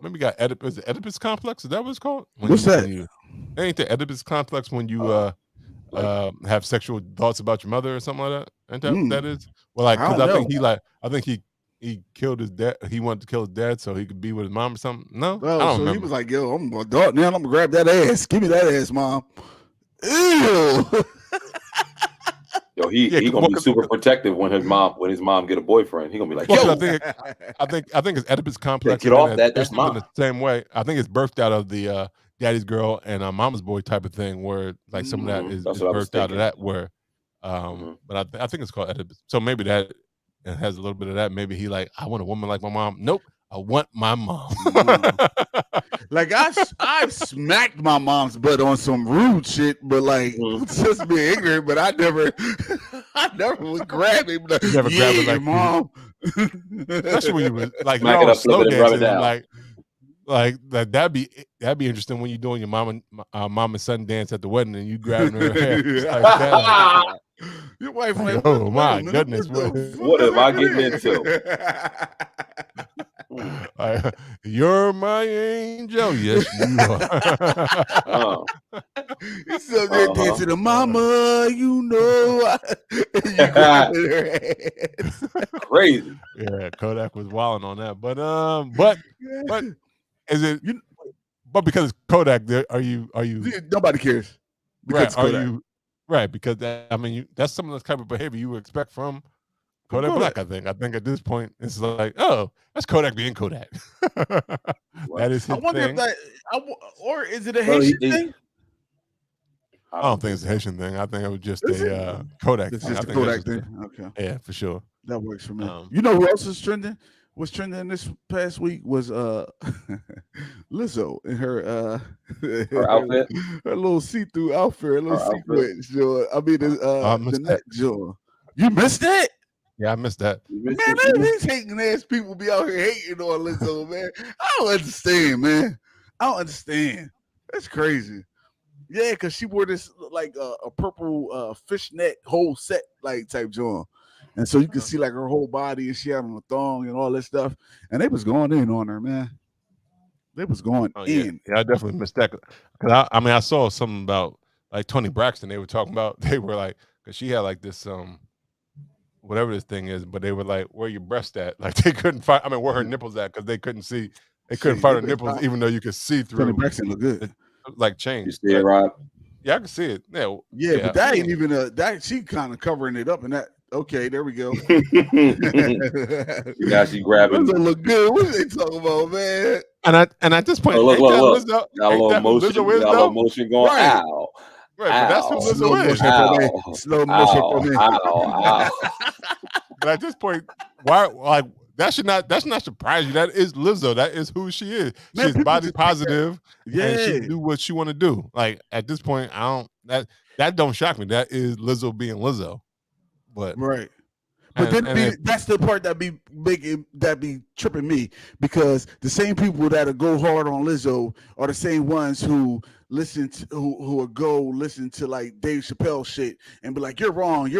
Maybe he got Oedipus Complex. Is that what it's called? What's that? Ain't the Oedipus Complex when you have sexual thoughts about your mother or something like that? Ain't that what that is? Well, like, because I think he killed his dad. He wanted to kill his dad so he could be with his mom or something. No, I don't remember. He was like, "Yo, I'm an adult now. I'm gonna grab that ass. Give me that ass, mom." Ew. Yo, he gonna be super protective when his mom get a boyfriend. He gonna be like, "Yo, I think it's Oedipus Complex. Get off that. That's mom." In the same way, I think it's birthed out of the daddy's girl and mama's boy type of thing, where like some of that is birthed out of that. Where, but I think it's called Oedipus. So maybe that it has a little bit of that. Maybe he like, I want a woman like my mom. Nope, I want my mom. Like I smacked my mom's butt on some rude shit, but like just being ignorant. But I never would grab him. Like, never grab it like mom. Especially when you were like you're slow dancing, like that'd be interesting when you're doing your mom and son dance at the wedding and you grabbing her hair like that. Like, your wife like, oh my goodness, what am I getting into? You're my angel. Yes, you are. He's still there dancing to mama, you know. Crazy. Yeah, Kodak was wilding on that. But is it but because it's Kodak, are you nobody cares. Because right, are you right? Because that's some of the type of behavior you would expect from Kodak Black, I think at this point it's like, oh, that's Kodak being Kodak. That is his I wonder thing. if or is it a Haitian thing? I don't think it's a Haitian thing. I think it was just a Kodak. It's just a Kodak thing. Okay, yeah, for sure. That works for me. You know who else is trending? What's trending this past week was Lizzo in her outfit, her little see-through outfit, her little sequin. I mean, the neck jaw. You missed it? Yeah, I missed that. Man, these hating ass people be out here hating on Lizzo, man. I don't understand, man. I don't understand. That's crazy. Yeah, because she wore this like a purple fishnet whole set like type jaw. And so you can see like her whole body and she had on a thong and all this stuff. And they was going in on her, man. They was going in. Yeah, I definitely missed that. Cause I saw something about like Toni Braxton. They were talking about, they were like, because she had like this whatever this thing is, but they were like, where your breast at? Like they couldn't find, where her nipples at? Because they couldn't see, find her nipples, even though you could see through. Toni Braxton look good. Like change. You see it, Rob? Yeah, I can see it. Yeah, but that ain't even that. She kind of covering it up, and that. Okay, there we go. Now she grabbing. Doesn't look good. What are they talking about, man? And at this point, look. Got a little motion going. Right. Ow. Right, but that's who Lizzo is. Slow motion for me. Ow. But at this point, why? Like that's not surprise you. That is Lizzo. That is who she is. Man, she's body positive. And she do what she want to do. Like at this point, that don't shock me. That is Lizzo being Lizzo. But right. But that's the part that be tripping me, because the same people that go hard on Lizzo are the same ones who listen to who will go listen to like Dave Chappelle shit and be like, you're wrong,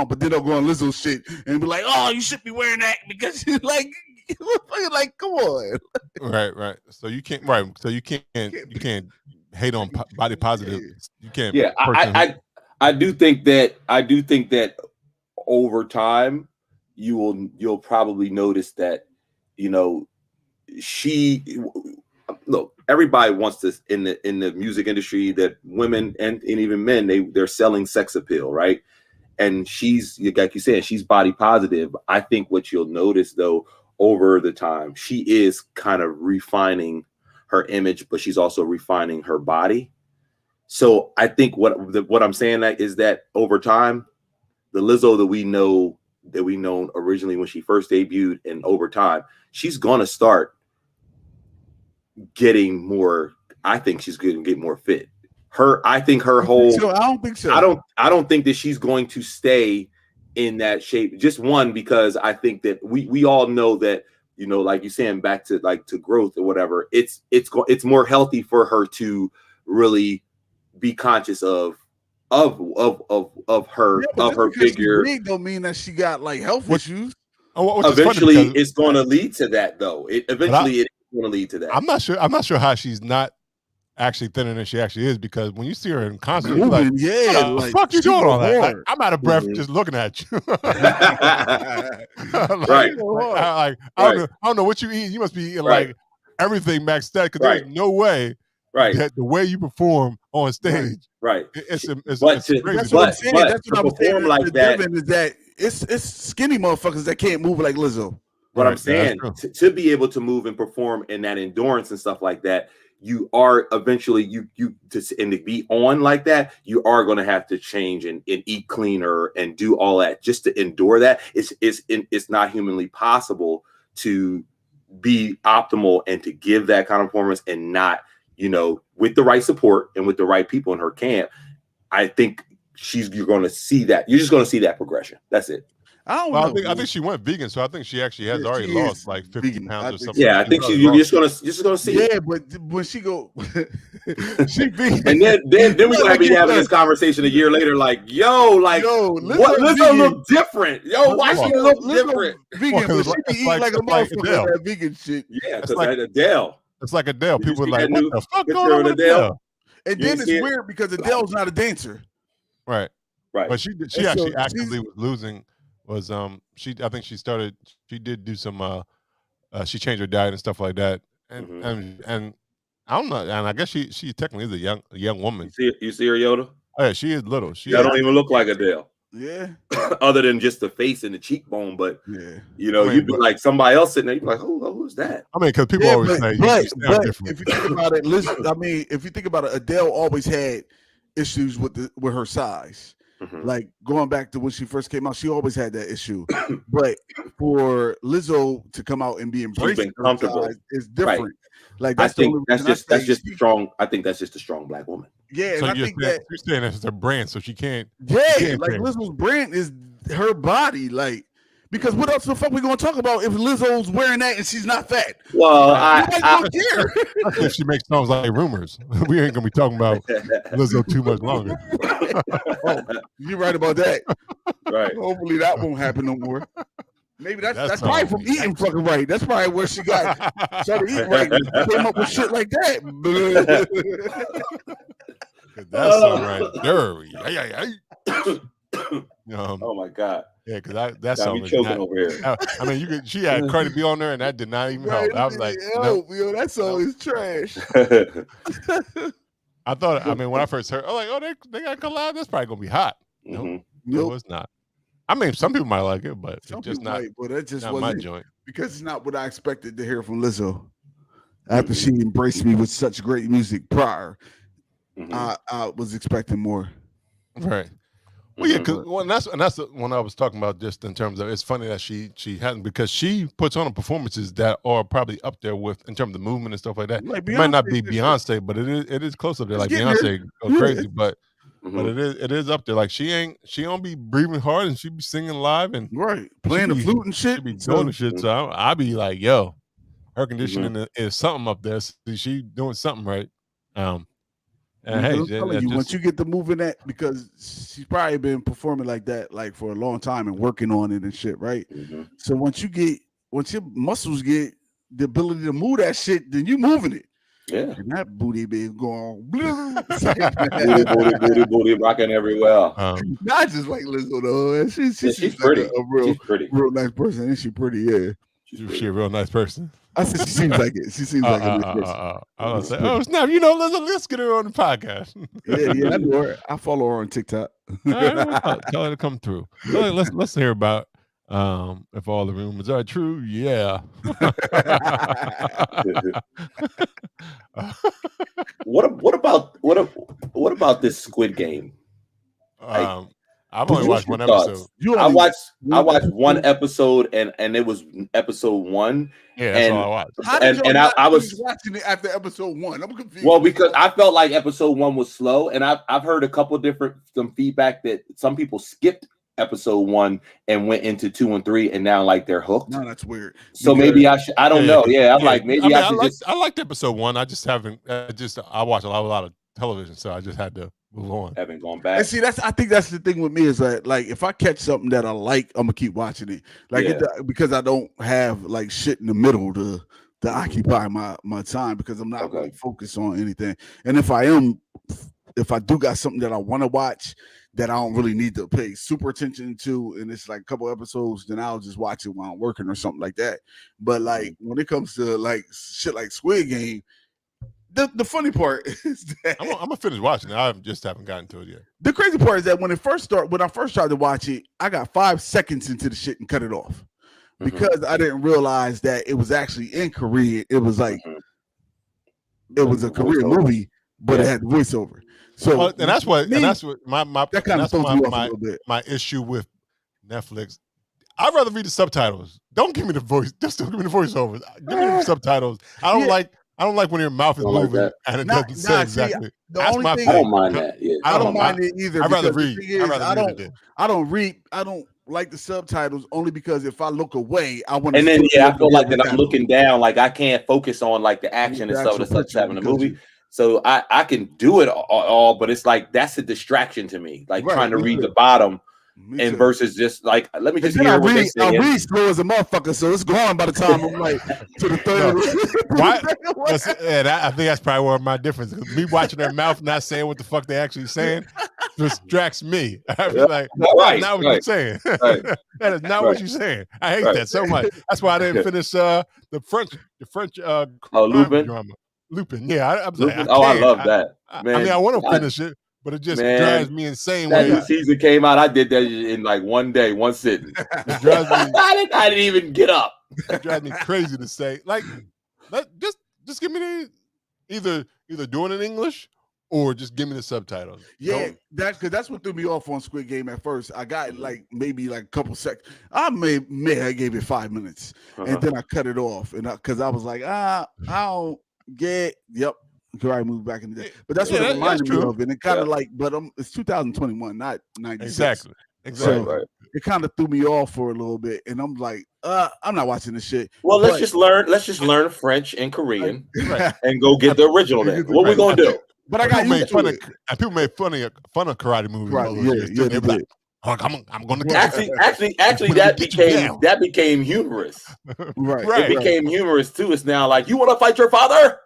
but then they'll go on Lizzo shit and be like, oh, you should be wearing that because you're like come on. Right. So you can't hate on body positive. You can't. Yeah, I do think that over time you'll probably notice that, everybody wants to in the music industry that women and even men, they're selling sex appeal, right? And she's, like you said, she's body positive. I think what you'll notice though over the time, she is kind of refining her image, but she's also refining her body. So I think what I'm saying is that over time, the Lizzo that we know originally when she first debuted, and over time, she's gonna start getting more. I think she's gonna get more fit. I think her whole. I don't think so. I don't think that she's going to stay in that shape. Just one, because I think that we all know that you know, like you're saying, back to like to growth or whatever, it's more healthy for her to really be conscious of her figure. Big don't mean that she got like health issues. Eventually, it's going to lead to that, though. It's going to lead to that. I'm not sure how she's not actually thinner than she actually is, because when you see her in concert, you're like, what the fuck you doing all that? Like, I'm out of breath just looking at you. I don't know what you eat. You must be eating like everything max that, because there's no way that the way you perform on stage, it's crazy. That's what I'm saying. That's what I'm saying. Like that is that it's skinny motherfuckers that can't move like Lizzo. What I'm saying, to be able to move and perform in that endurance and stuff like that, you are eventually and to be on like that, you are going to have to change and eat cleaner and do all that just to endure that. It's not humanly possible to be optimal and to give that kind of performance and not, you know, with the right support and with the right people in her camp. I think you're going to see that. You're just going to see that progression. That's it. I don't know. I think she went vegan, so I think she actually has already lost like 50 pounds or something. Yeah, I think you're just gonna see. Yeah, but when she go, she vegan, and then we're gonna be having this conversation a year later. Like, what? Lizzo look different. Why she look different? Vegan, but she be eating like a motherfucker that vegan shit. Yeah, because like Adele. It's like Adele. People are like, what the fuck going on with Adele? And then it's weird because Adele's not a dancer. Right. But she actually actively was losing. I think she did do some she changed her diet and stuff like that, and I don't know, and I guess she technically is a young woman. You see her, Yoda? Oh, yeah, she is little. She don't even look like Adele. Yeah. Other than just the face and the cheekbone, but you know, you'd be like somebody else sitting there, you'd be like, who's that? I mean, because people always say, but if you think about it, listen, I mean, if you think about it, Adele always had issues with her size. Like going back to when she first came out, she always had that issue. But for Lizzo to come out and be embracing comfortable is different. Like that's just strong. I think that's just a strong black woman. Yeah, so and I think that you're saying that's her brand, so she can't. Yeah, like Lizzo's brand is her body, like. Because what else the fuck we gonna talk about if Lizzo's wearing that and she's not fat? Well, I don't care. If she makes songs like Rumors, we ain't gonna be talking about Lizzo too much longer. You're right about that. Right. Hopefully that won't happen no more. Maybe that's probably from eating fucking right. That's probably where she started eating right and came up with shit like that. That's all right. Oh my God. Yeah, because that song was choking over here. I mean, she had Cardi B on there, and that did not even help. I was like, yo, that song is trash. I thought, I mean, when I first heard, I was like, they got collab. That's probably gonna be hot. No, it's not. I mean, some people might like it, but it's just not. But it just not wasn't my joint, because it's not what I expected to hear from Lizzo. After she embraced me with such great music prior, I was expecting more. Right. Well, yeah, because that's the one I was talking about. Just in terms of, it's funny that she hasn't, because she puts on performances that are probably up there with in terms of movement and stuff like that. Like it might not be Beyonce, but it is close up there. Like Beyonce go crazy, but it is up there. Like she don't be breathing hard, and she be singing live and playing the flute and shit. She be doing the shit. So I be like, yo, her conditioning is something up there. So she doing something right. And hey, once you get to moving that, because she's probably been performing like that like for a long time and working on it and shit, right? So once your muscles get the ability to move that shit, then you moving it. Yeah, and that booty been going booty rocking everywhere. Not just like Lizzo though. She's pretty. Like a real nice person. Isn't she pretty? Yeah. She's a real nice person. I said she seems like it. She seems like a nice person. I was like, snap! You know, let's get her on the podcast. yeah, I know her. I follow her on TikTok. All right, tell her to come through. Let's hear about if all the rumors are true. Yeah. What about this Squid Game? I've only watched one episode. I watched one episode, and it was episode 1. Yeah, that's all I watched. How did I was watching it after episode 1. I'm confused. Well, because I felt like episode 1 was slow, and I've heard a couple different some feedback that some people skipped episode 1 and went into 2 and 3, and now like they're hooked. No, that's weird. So maybe I should. I don't know. Yeah, I'm like maybe I should I liked episode 1. I just haven't. I watch a lot of television, so I just had to move on. Haven't gone back. And see, I think that's the thing with me is that like if I catch something that I like, I'm gonna keep watching it. Like because I don't have like shit in the middle to occupy my time because I'm not really focused on anything. And if I do got something that I want to watch that I don't really need to pay super attention to, and it's like a couple episodes, then I'll just watch it while I'm working or something like that. But like when it comes to like shit like Squid Game, the funny part is that I'm gonna finish watching it. I just haven't gotten to it yet. The crazy part is that when I first tried to watch it, I got 5 seconds into the shit and cut it off because I didn't realize that it was actually in Korea. It was like it was a Korean movie, but it had voiceover. So and that's what my that kind of throws me off a little bit. My issue with Netflix. I'd rather read the subtitles. Don't give me the voice. Just don't give me the voiceovers. Give me the subtitles. I don't like when your mouth is moving and it doesn't say exactly. That's my thing. I don't mind that. Yeah. I don't mind it either. I'd rather read. I don't like the subtitles only because if I look away, I want to. And then I feel like that I'm looking down, like I can't focus on like the action and stuff that's happening in the movie. So I can do it all, but it's like that's a distraction to me. Like trying to read the bottom. And versus just like let me just hear what they say. I read slow as a motherfucker, so it's gone by the time I'm like to the third. Why? I think that's probably where my difference is. Me watching their mouth not saying what the fuck they actually saying distracts me. I be like, that's not what you're saying. That is not what you're saying. I hate that so much. That's why I didn't finish the French Lupin drama. Lupin, yeah. I love that. Man, I mean, I want to finish it. But it just drives me insane. That new season came out. I did that in like one day, one sitting. It drives me, I didn't even get up. It drives me crazy to say. Like, just give me either do it in English or just give me the subtitles. Yeah, that's what threw me off on Squid Game at first. I got like maybe like a couple seconds. I gave it 5 minutes, and then I cut it off, and because I was like, I don't get. Yep. I moved back in the day, but that's what it reminded me of, and it kind of like, but it's 2021, not 96. Exactly. So it kind of threw me off for a little bit, and I'm like, I'm not watching this shit. Well, let's just learn French and Korean, and go get the original. Then what we gonna do? But I got people made fun of karate movies. Right? They did. I'm going to actually that became humorous. Right. It became humorous too. It's now like, you want to fight your father?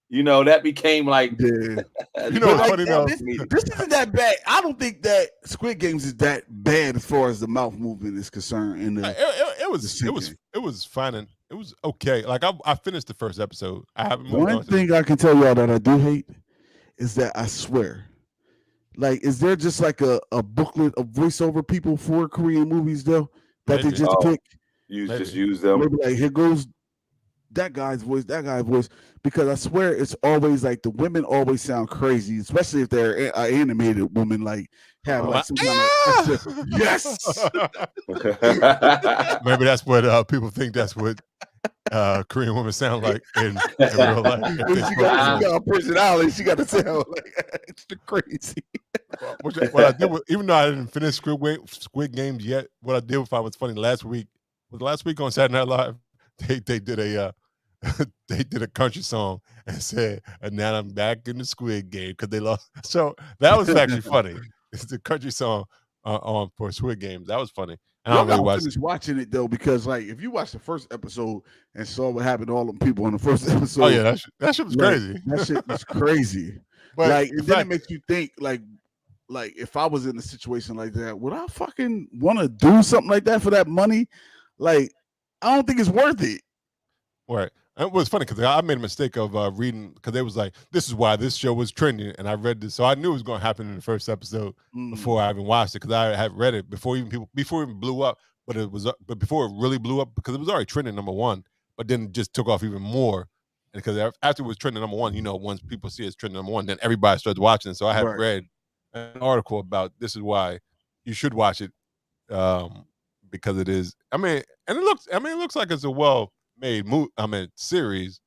You know, that became like, you know, like, funny though. This isn't that bad. I don't think that Squid Games is that bad as far as the mouth movement is concerned. It was fine and it was okay. Like I finished the first episode. I haven't. One thing I can tell y'all that I do hate is that I swear, like, is there just like a booklet of voiceover people for Korean movies though that they just pick? Just use them. Maybe like, here goes that guy's voice, because I swear it's always like the women always sound crazy, especially if they're animated women, like have like some kind of yes. Maybe that's what people think. That's what Korean women sound like in real life. She got a personality. She got to sound like extra crazy. What I did, even though I didn't finish Squid Games yet, what I did if I was funny last week on Saturday Night Live, they did a they did a country song and said, and now I'm back in the Squid Game because they lost. So that was actually funny. It's the country song on for Squid Games. That was funny. And I don't really finished watching it though, because like if you watch the first episode and saw what happened to all them people in the first episode, oh yeah, that shit was crazy. That shit was crazy. But like then it makes you think like if I was in a situation like that, would I fucking want to do something like that for that money? Like, I don't think it's worth it. Right. It was funny because I made a mistake of reading, because they was like, this is why this show was trending, and I read this, so I knew it was going to happen in the first episode before I even watched it, because I had read it before it even blew up, but before it really blew up, because it was already trending #1, but then it just took off even more, and because after it was trending #1, you know, once people see it's trending #1, then everybody starts watching. So I had read an article about this is why you should watch it, because it is. It looks like it's a well-made series.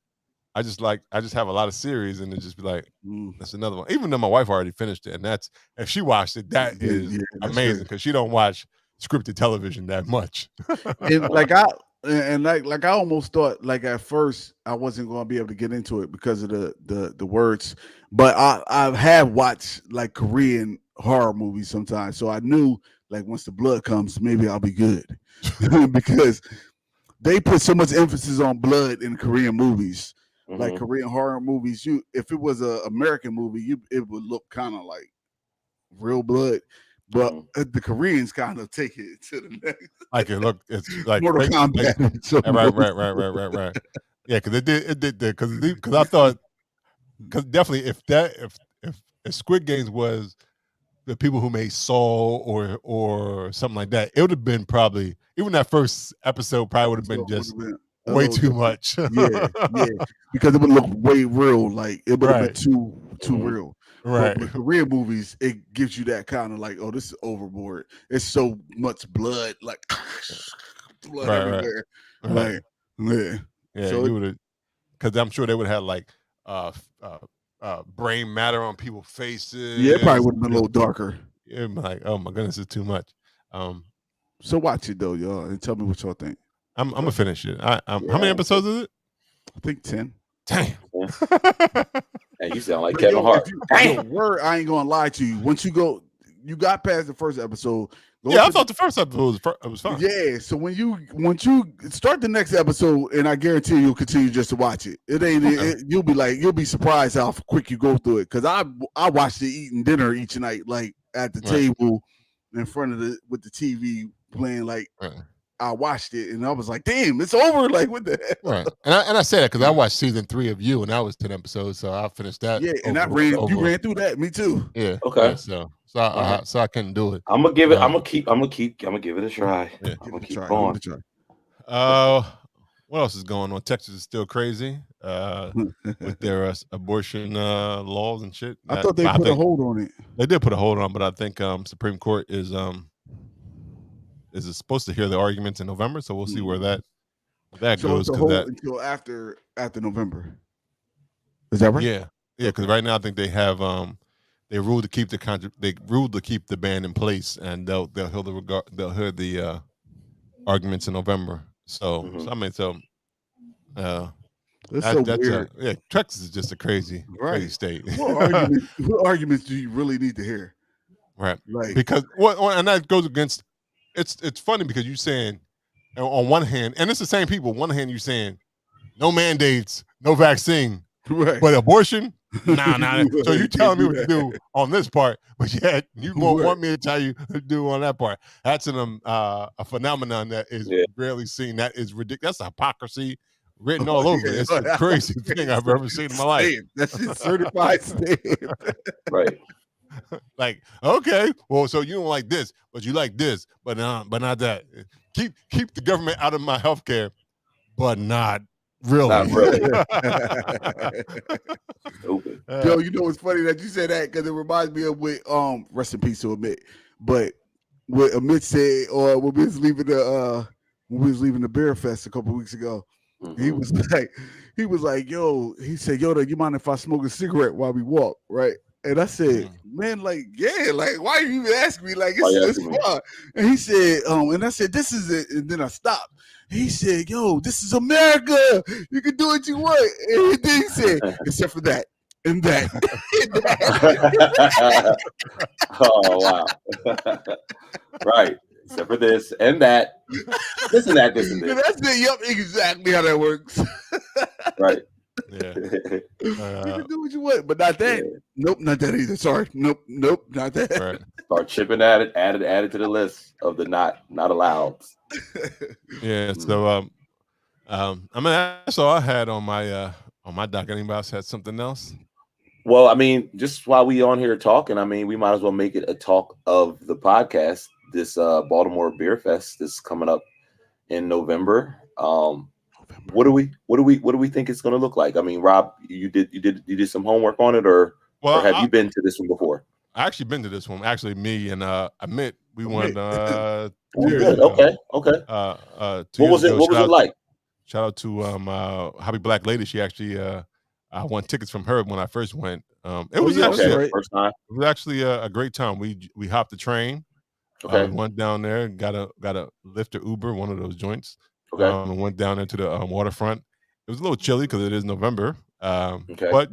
I just have a lot of series, and it just be like, that's another one. Even though my wife already finished it, and that's if she watched it, that is amazing because she don't watch scripted television that much. And like I almost thought like at first I wasn't going to be able to get into it because of the words, but I have watched like Korean horror movies sometimes, so I knew like once the blood comes, maybe I'll be good because they put so much emphasis on blood in Korean movies. Like Korean horror movies, if it was an American movie, it would look kind of like real blood. But the Koreans kind of take it to the next. Like it's like Mortal Kombat. Right. Yeah, because it did because I thought because definitely if Squid Games was the people who made Saw or something like that, it would have been probably even that first episode probably would have been just way too much. yeah, because it would look way real. Like it would have been too real. Right. But with Korean movies, it gives you that kind of like, oh, this is overboard. It's so much blood, like blood everywhere. Right. Like, yeah. So you would have, because I'm sure they would have had like brain matter on people's faces. Yeah, it probably would have been a little darker. Yeah, like, oh my goodness, it's too much. So watch it though, y'all, and tell me what y'all think. I'm gonna finish it. How many episodes is it? I think 10. Damn. And you sound like Kevin Hart. I ain't gonna lie to you. Once you got past the first episode. I thought the first episode was fun. Yeah, so once you start the next episode, and I guarantee you'll continue just to watch it. It ain't. You'll be surprised how quick you go through it. Because I watched it eating dinner each night, like at the table in front of with the TV playing. Like I watched it, and I was like, "Damn, it's over!" Like what the hell? Right, and I said that because I watched season 3 of You, and that was 10 episodes, so I finished that. Yeah, and you ran through that. Me too. Yeah. Okay. Yeah, so I couldn't do it. I'm gonna give it. I'm gonna give it a try. Yeah. I'm gonna keep going. What else is going on? Texas is still crazy with their abortion laws and shit. I thought they put a hold on it. They did put a hold on, but I think Supreme Court is supposed to hear the arguments in November, so we'll see where that goes. Until after November. Is that right? Yeah, because right now I think they have they ruled to keep the ban in place, and they'll hear the arguments in November. So I mean, that's weird. Texas is just a crazy state. What arguments do you really need to hear? Right, like because and that goes against. It's funny because you're saying on one hand, and it's the same people. On one hand, you're saying no mandates, no vaccine, but abortion. Nah. So you telling me what to do on this part, but yet you won't want me to tell you what to do on that part. That's a phenomenon that is rarely seen. That is ridiculous. That's hypocrisy written all over. It's the craziest thing I've ever seen in my life. That's just certified stamp. Right. Like, okay, well, so you don't like this, but you like this, but not that. Keep the government out of my healthcare, but not really. Not really. Yo, you know what's funny that you said that because it reminds me of what rest in peace to Amit, but what Amit said, or when we was leaving the Bear Fest a couple weeks ago, he was like, yo, he said, yo, you mind if I smoke a cigarette while we walk, right? And I said, man, like, yeah, like, why you even ask me? Like, it's fun. And he said, and I said, this is it. And then I stopped. He said, yo, this is America. You can do what you want. And then he said, except for that and that. Oh, wow. Right. Except for this and that. This and that, this and this. That's it. Yep, exactly how that works. Right. Yeah. You can do what you want, but not that. Yeah. Nope, not that either. Sorry. Nope, not that. Right. Start chipping at it, add it to the list of the not allowed. Yeah. So I mean that's all I had on my doc. Anybody else had something else? Well, I mean, just while we on here talking, I mean, we might as well make it a talk of the podcast. This Baltimore Beer Fest is coming up in November. What do we think it's going to look like? I mean, Rob, you did some homework on it, or have you been to this one before? I actually been to this one. Actually, me and Amit, we went. Okay. What was it like? shout out to Hobby Black Lady. She actually I won tickets from her when I first went. It was actually first time. It was actually a great time. We hopped the train. Okay. We went down there, got a Lyft or Uber, one of those joints. Okay. And went down there to the waterfront. It was a little chilly because it is November. Okay. But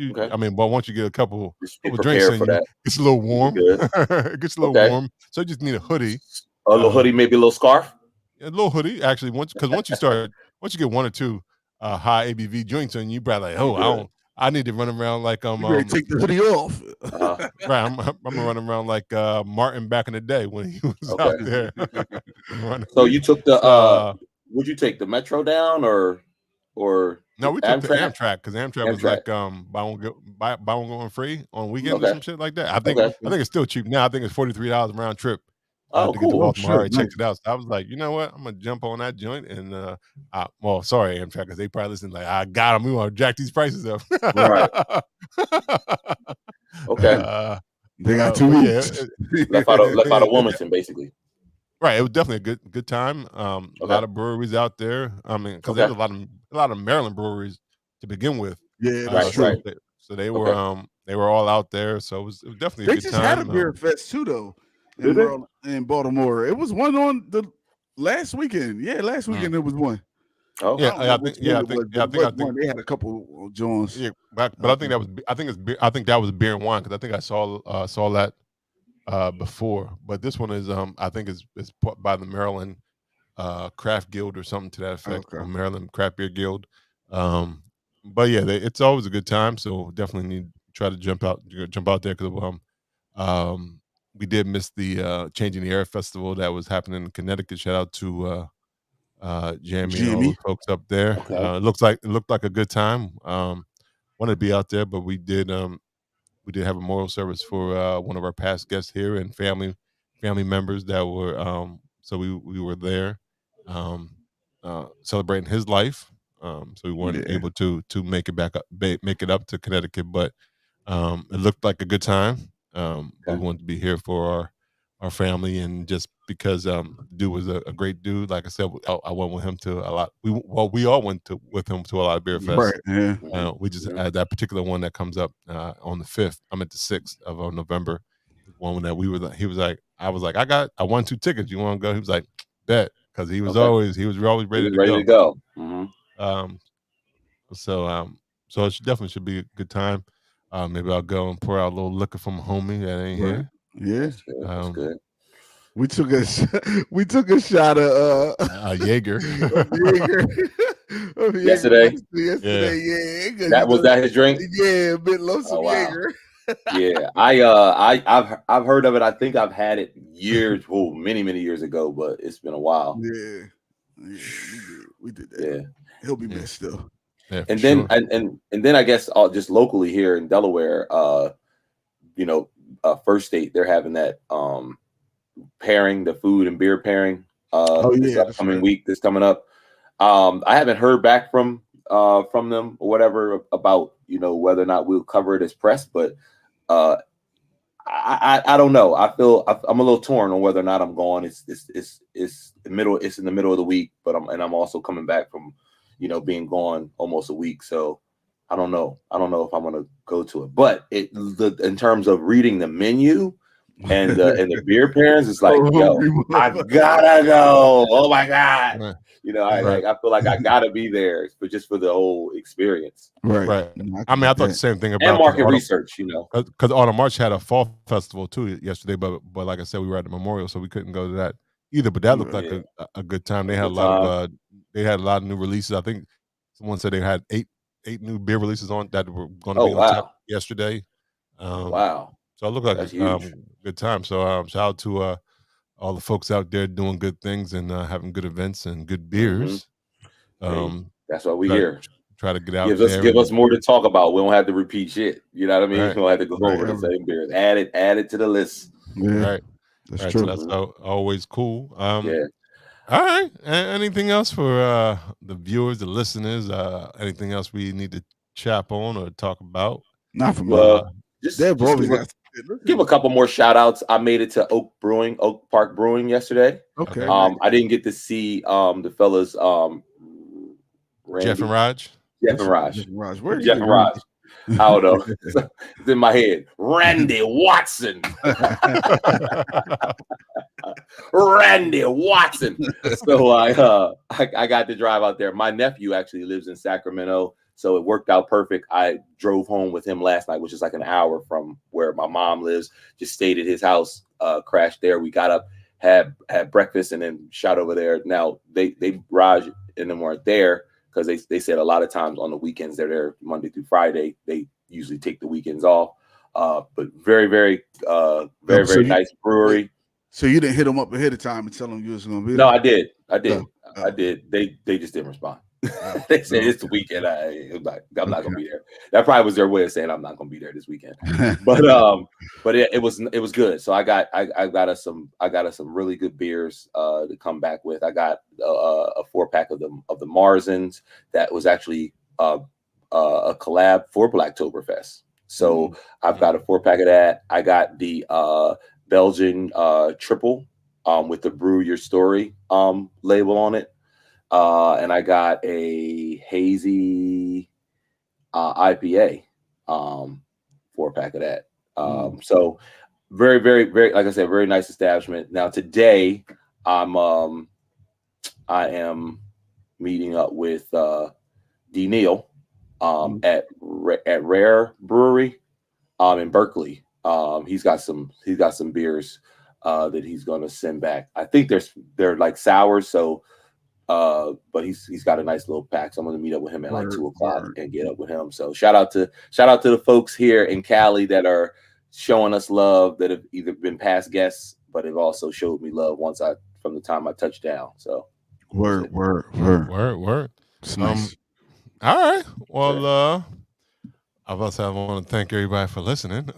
but once you get a couple drinks in, it gets a little warm. It gets a little warm. So you just need a hoodie. A little hoodie, maybe a little scarf. A little hoodie, actually. Once you get 1 or 2 high ABV joints in, you probably like, I need to run around like take the hoodie off. Right, I'm gonna run around like Martin back in the day when he was out there. So you took the would you take the Metro down or no? We took the Amtrak because Amtrak was like buy one going free on weekends or some shit like that. I think it's still cheap now. I think it's $43 round trip. To get to Baltimore. I checked it out. So I was like, you know what? I'm gonna jump on that joint and sorry, Amtrak, because they probably listen like, I got them. We want to jack these prices up. Right. Okay. They got 2 weeks. Left out of Wilmington, basically. Right. It was definitely a good time. A lot of breweries out there. I mean, because there's a lot of Maryland breweries to begin with. Yeah, that's true. So they were all out there. So it was definitely a good time. They just had a beer fest too, though. In Baltimore, it was one on the last weekend. Yeah, last weekend there was one. Oh yeah, I think they had a couple joints. Yeah, but I think that was beer and wine because I think I saw that before. But this one is I think is by the Maryland Craft Guild or something to that effect. Okay. Maryland Craft Beer Guild. But yeah, it's always a good time. So definitely need to try to jump out there because we did miss the Changing the Air Festival that was happening in Connecticut. Shout out to Jamie and all those folks up there. Okay. It looked like a good time. Wanted to be out there, but we did have a memorial service for one of our past guests here and family members that were so we were there celebrating his life. So we weren't able to make it up to Connecticut, but it looked like a good time. We wanted to be here for our family, and just because dude was a great dude. Like I said, I went with him to a lot. We all went with him to a lot of beer fests. Right. Yeah. We just had that particular one that comes up on the 5th. I'm at the 6th of November. One that he was like, I was like, I won 2 tickets. You want to go? He was like, bet, because he was always ready to go. Mm-hmm. So it definitely should be a good time. Maybe I'll go and pour out a little liquor from a homie that ain't here. Yeah, that's good. We took a shot of Jaeger. Yesterday. Yeah. That was his drink. Yeah, a bit low some Jaeger. Yeah, I've heard of it. I think I've had it many years ago, but it's been a while. Yeah, we did that. Yeah, he'll be missed though. Yeah, and then I guess just locally here in Delaware, First State, they're having that pairing, the food and beer pairing. This upcoming week, this coming up. I haven't heard back from them or whatever about whether or not we'll cover it as press, but I don't know. I'm a little torn on whether or not I'm going. It's in the middle of the week, but I'm also coming back from being gone almost a week, so I don't know if I'm gonna go to it. But in terms of reading the menu and the beer pairings, it's like, I gotta go. Oh my god, I feel like I gotta be there, but just for the whole experience. Right. I mean, I thought the same thing about and market research, because Autumn March had a fall festival too yesterday, but like I said, we were at the memorial, so we couldn't go to that either. But that looked like a good time. They had a lot of new releases. I think someone said they had eight new beer releases on that were going to be on tap yesterday. Wow! So it looked like a good time. So shout out to all the folks out there doing good things and having good events and good beers. Mm-hmm. That's what we hear. Try to get out there. Give us more to talk about. We don't have to repeat shit. You know what I mean? Right. We don't have to go over the same beers. Add it to the list. Yeah. Right. That's true. So that's always cool. Yeah. All right. Anything else for the viewers, the listeners? Anything else we need to chap on or talk about? Not for me. Just give a couple more shout outs. I made it to Oak Park Brewing yesterday. Okay. I didn't get to see the fellas Jeff and Raj. Jeff and Raj. Where Jeff and Raj. I don't know. It's in my head. Randy Watson. Randy Watson. So I got to drive out there. My nephew actually lives in Sacramento, so it worked out perfect. I drove home with him last night, which is like an hour from where my mom lives. Just stayed at his house, crashed there. We got up, had breakfast, and then shot over there. Now they Raj and them weren't there because they said a lot of times on the weekends they're there Monday through Friday. They usually take the weekends off. But very nice brewery. So you didn't hit them up ahead of time and tell them you was going to be there? No, I did. I did. They just didn't respond. They said it's the weekend. I'm not going to be there. That probably was their way of saying I'm not going to be there this weekend. But it was good. So I got us some really good beers to come back with. I got a 4-pack of the Marzens that was actually a collab for Blacktoberfest. So I've got a 4-pack of that. I got the Belgian triple with the Brew Your Story label on it. And I got a hazy IPA 4-pack of that. So very, like I said, very nice establishment. Now today I am meeting up with D Neal at Rare Brewery in Berkeley. He's got some beers that he's gonna send back. I think they're like sours, so but he's got a nice little pack. So I'm gonna meet up with him at like 2:00 and get up with him. So shout out to the folks here in Cali that are showing us love, that have either been past guests, but have also showed me love from the time I touched down. So word. It's nice. All right. Well, I want to thank everybody for listening to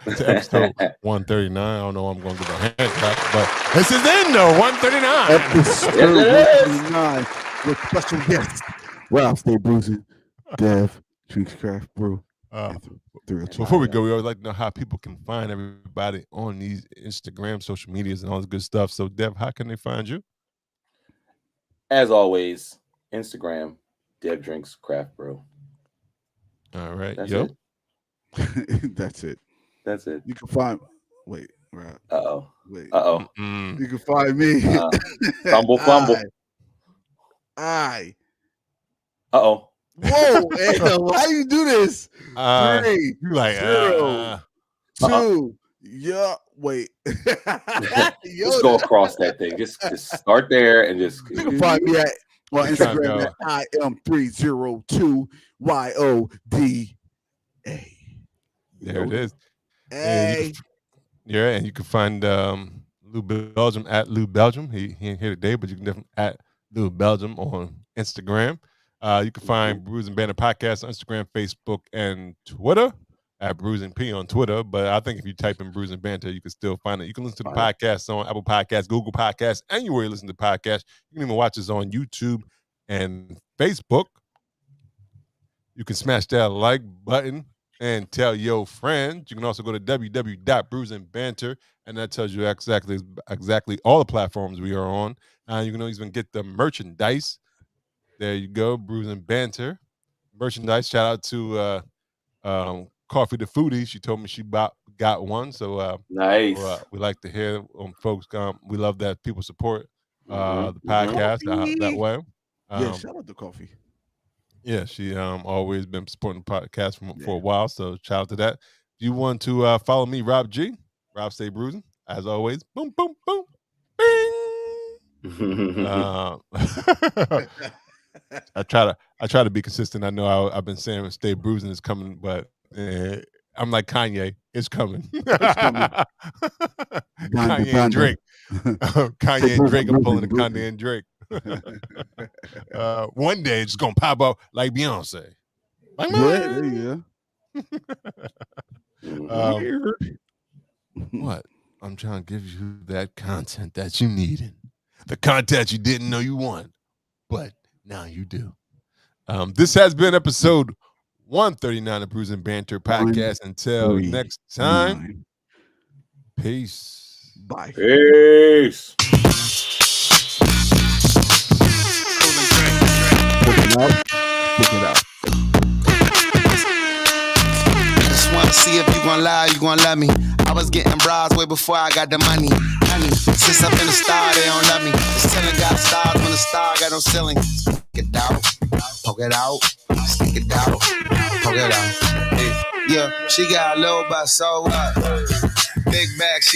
episode 139. I don't know. I'm going to get my hand clapped, but this is in though 139. Episode 139 with special guests Ralph Stay Bruising, Dev Drinks Craft Brew. Before we go, we always like to know how people can find everybody on these Instagram, social medias, and all this good stuff. So, Dev, how can they find you? As always, Instagram, Dev Drinks Craft Brew. All right. That's it. That's it. That's it. You can find. Wait. Right. Wait. You can find me. Fumble. Whoa. Hey, why you do this? 3, you like 0, 2. Yeah. Wait. Just go across that thing. Just start there and just. You can find me on Instagram at IM302YODA. There it is. Hey. And you can find Lou Belgium at Lou Belgium. He ain't here today, but you can definitely at Lou Belgium on Instagram. You can find Bruising Banter Podcast on Instagram, Facebook, and Twitter at Bruising P on Twitter. But I think if you type in Bruising Banter, you can still find it. You can listen to the podcast on Apple Podcasts, Google Podcasts, anywhere you listen to podcasts. You can even watch us on YouTube and Facebook. You can smash that like button and tell your friends. You can also go to www.bruisingbanter, and that tells you exactly all the platforms we are on. You can even get the merchandise. There you go, Bruising Banter merchandise. Shout out to Coffee the Foodie. She told me she got one, so nice. We like to hear folks. We love that people support the podcast that way. Shout out to Coffee. Yeah, she always been supporting the podcast for a while, so shout out to that. If you want to follow me, Rob G, Rob Stay Bruising, as always. Boom, boom, boom, bing. I try to be consistent. I know I've been saying Stay Bruising is coming, but I'm like Kanye, it's coming. Kanye and Drake. Kanye and Drake. I'm pulling the Kanye and Drake. One day it's gonna pop up like Beyonce. Like, what? I'm trying to give you that content that you needed, the content you didn't know you wanted, but now you do. This has been episode 139 of Bruising Banter Podcast. Until next time, peace. Bye. Peace. you gonna love me. I was getting bras way before I got the money. Honey, since I've been a star, they don't love me. The ceiling got stars when the star got no ceiling. Stick it out, poke it out, stick it out, poke it out. Yeah, she got a little butt, so what? Big bag, she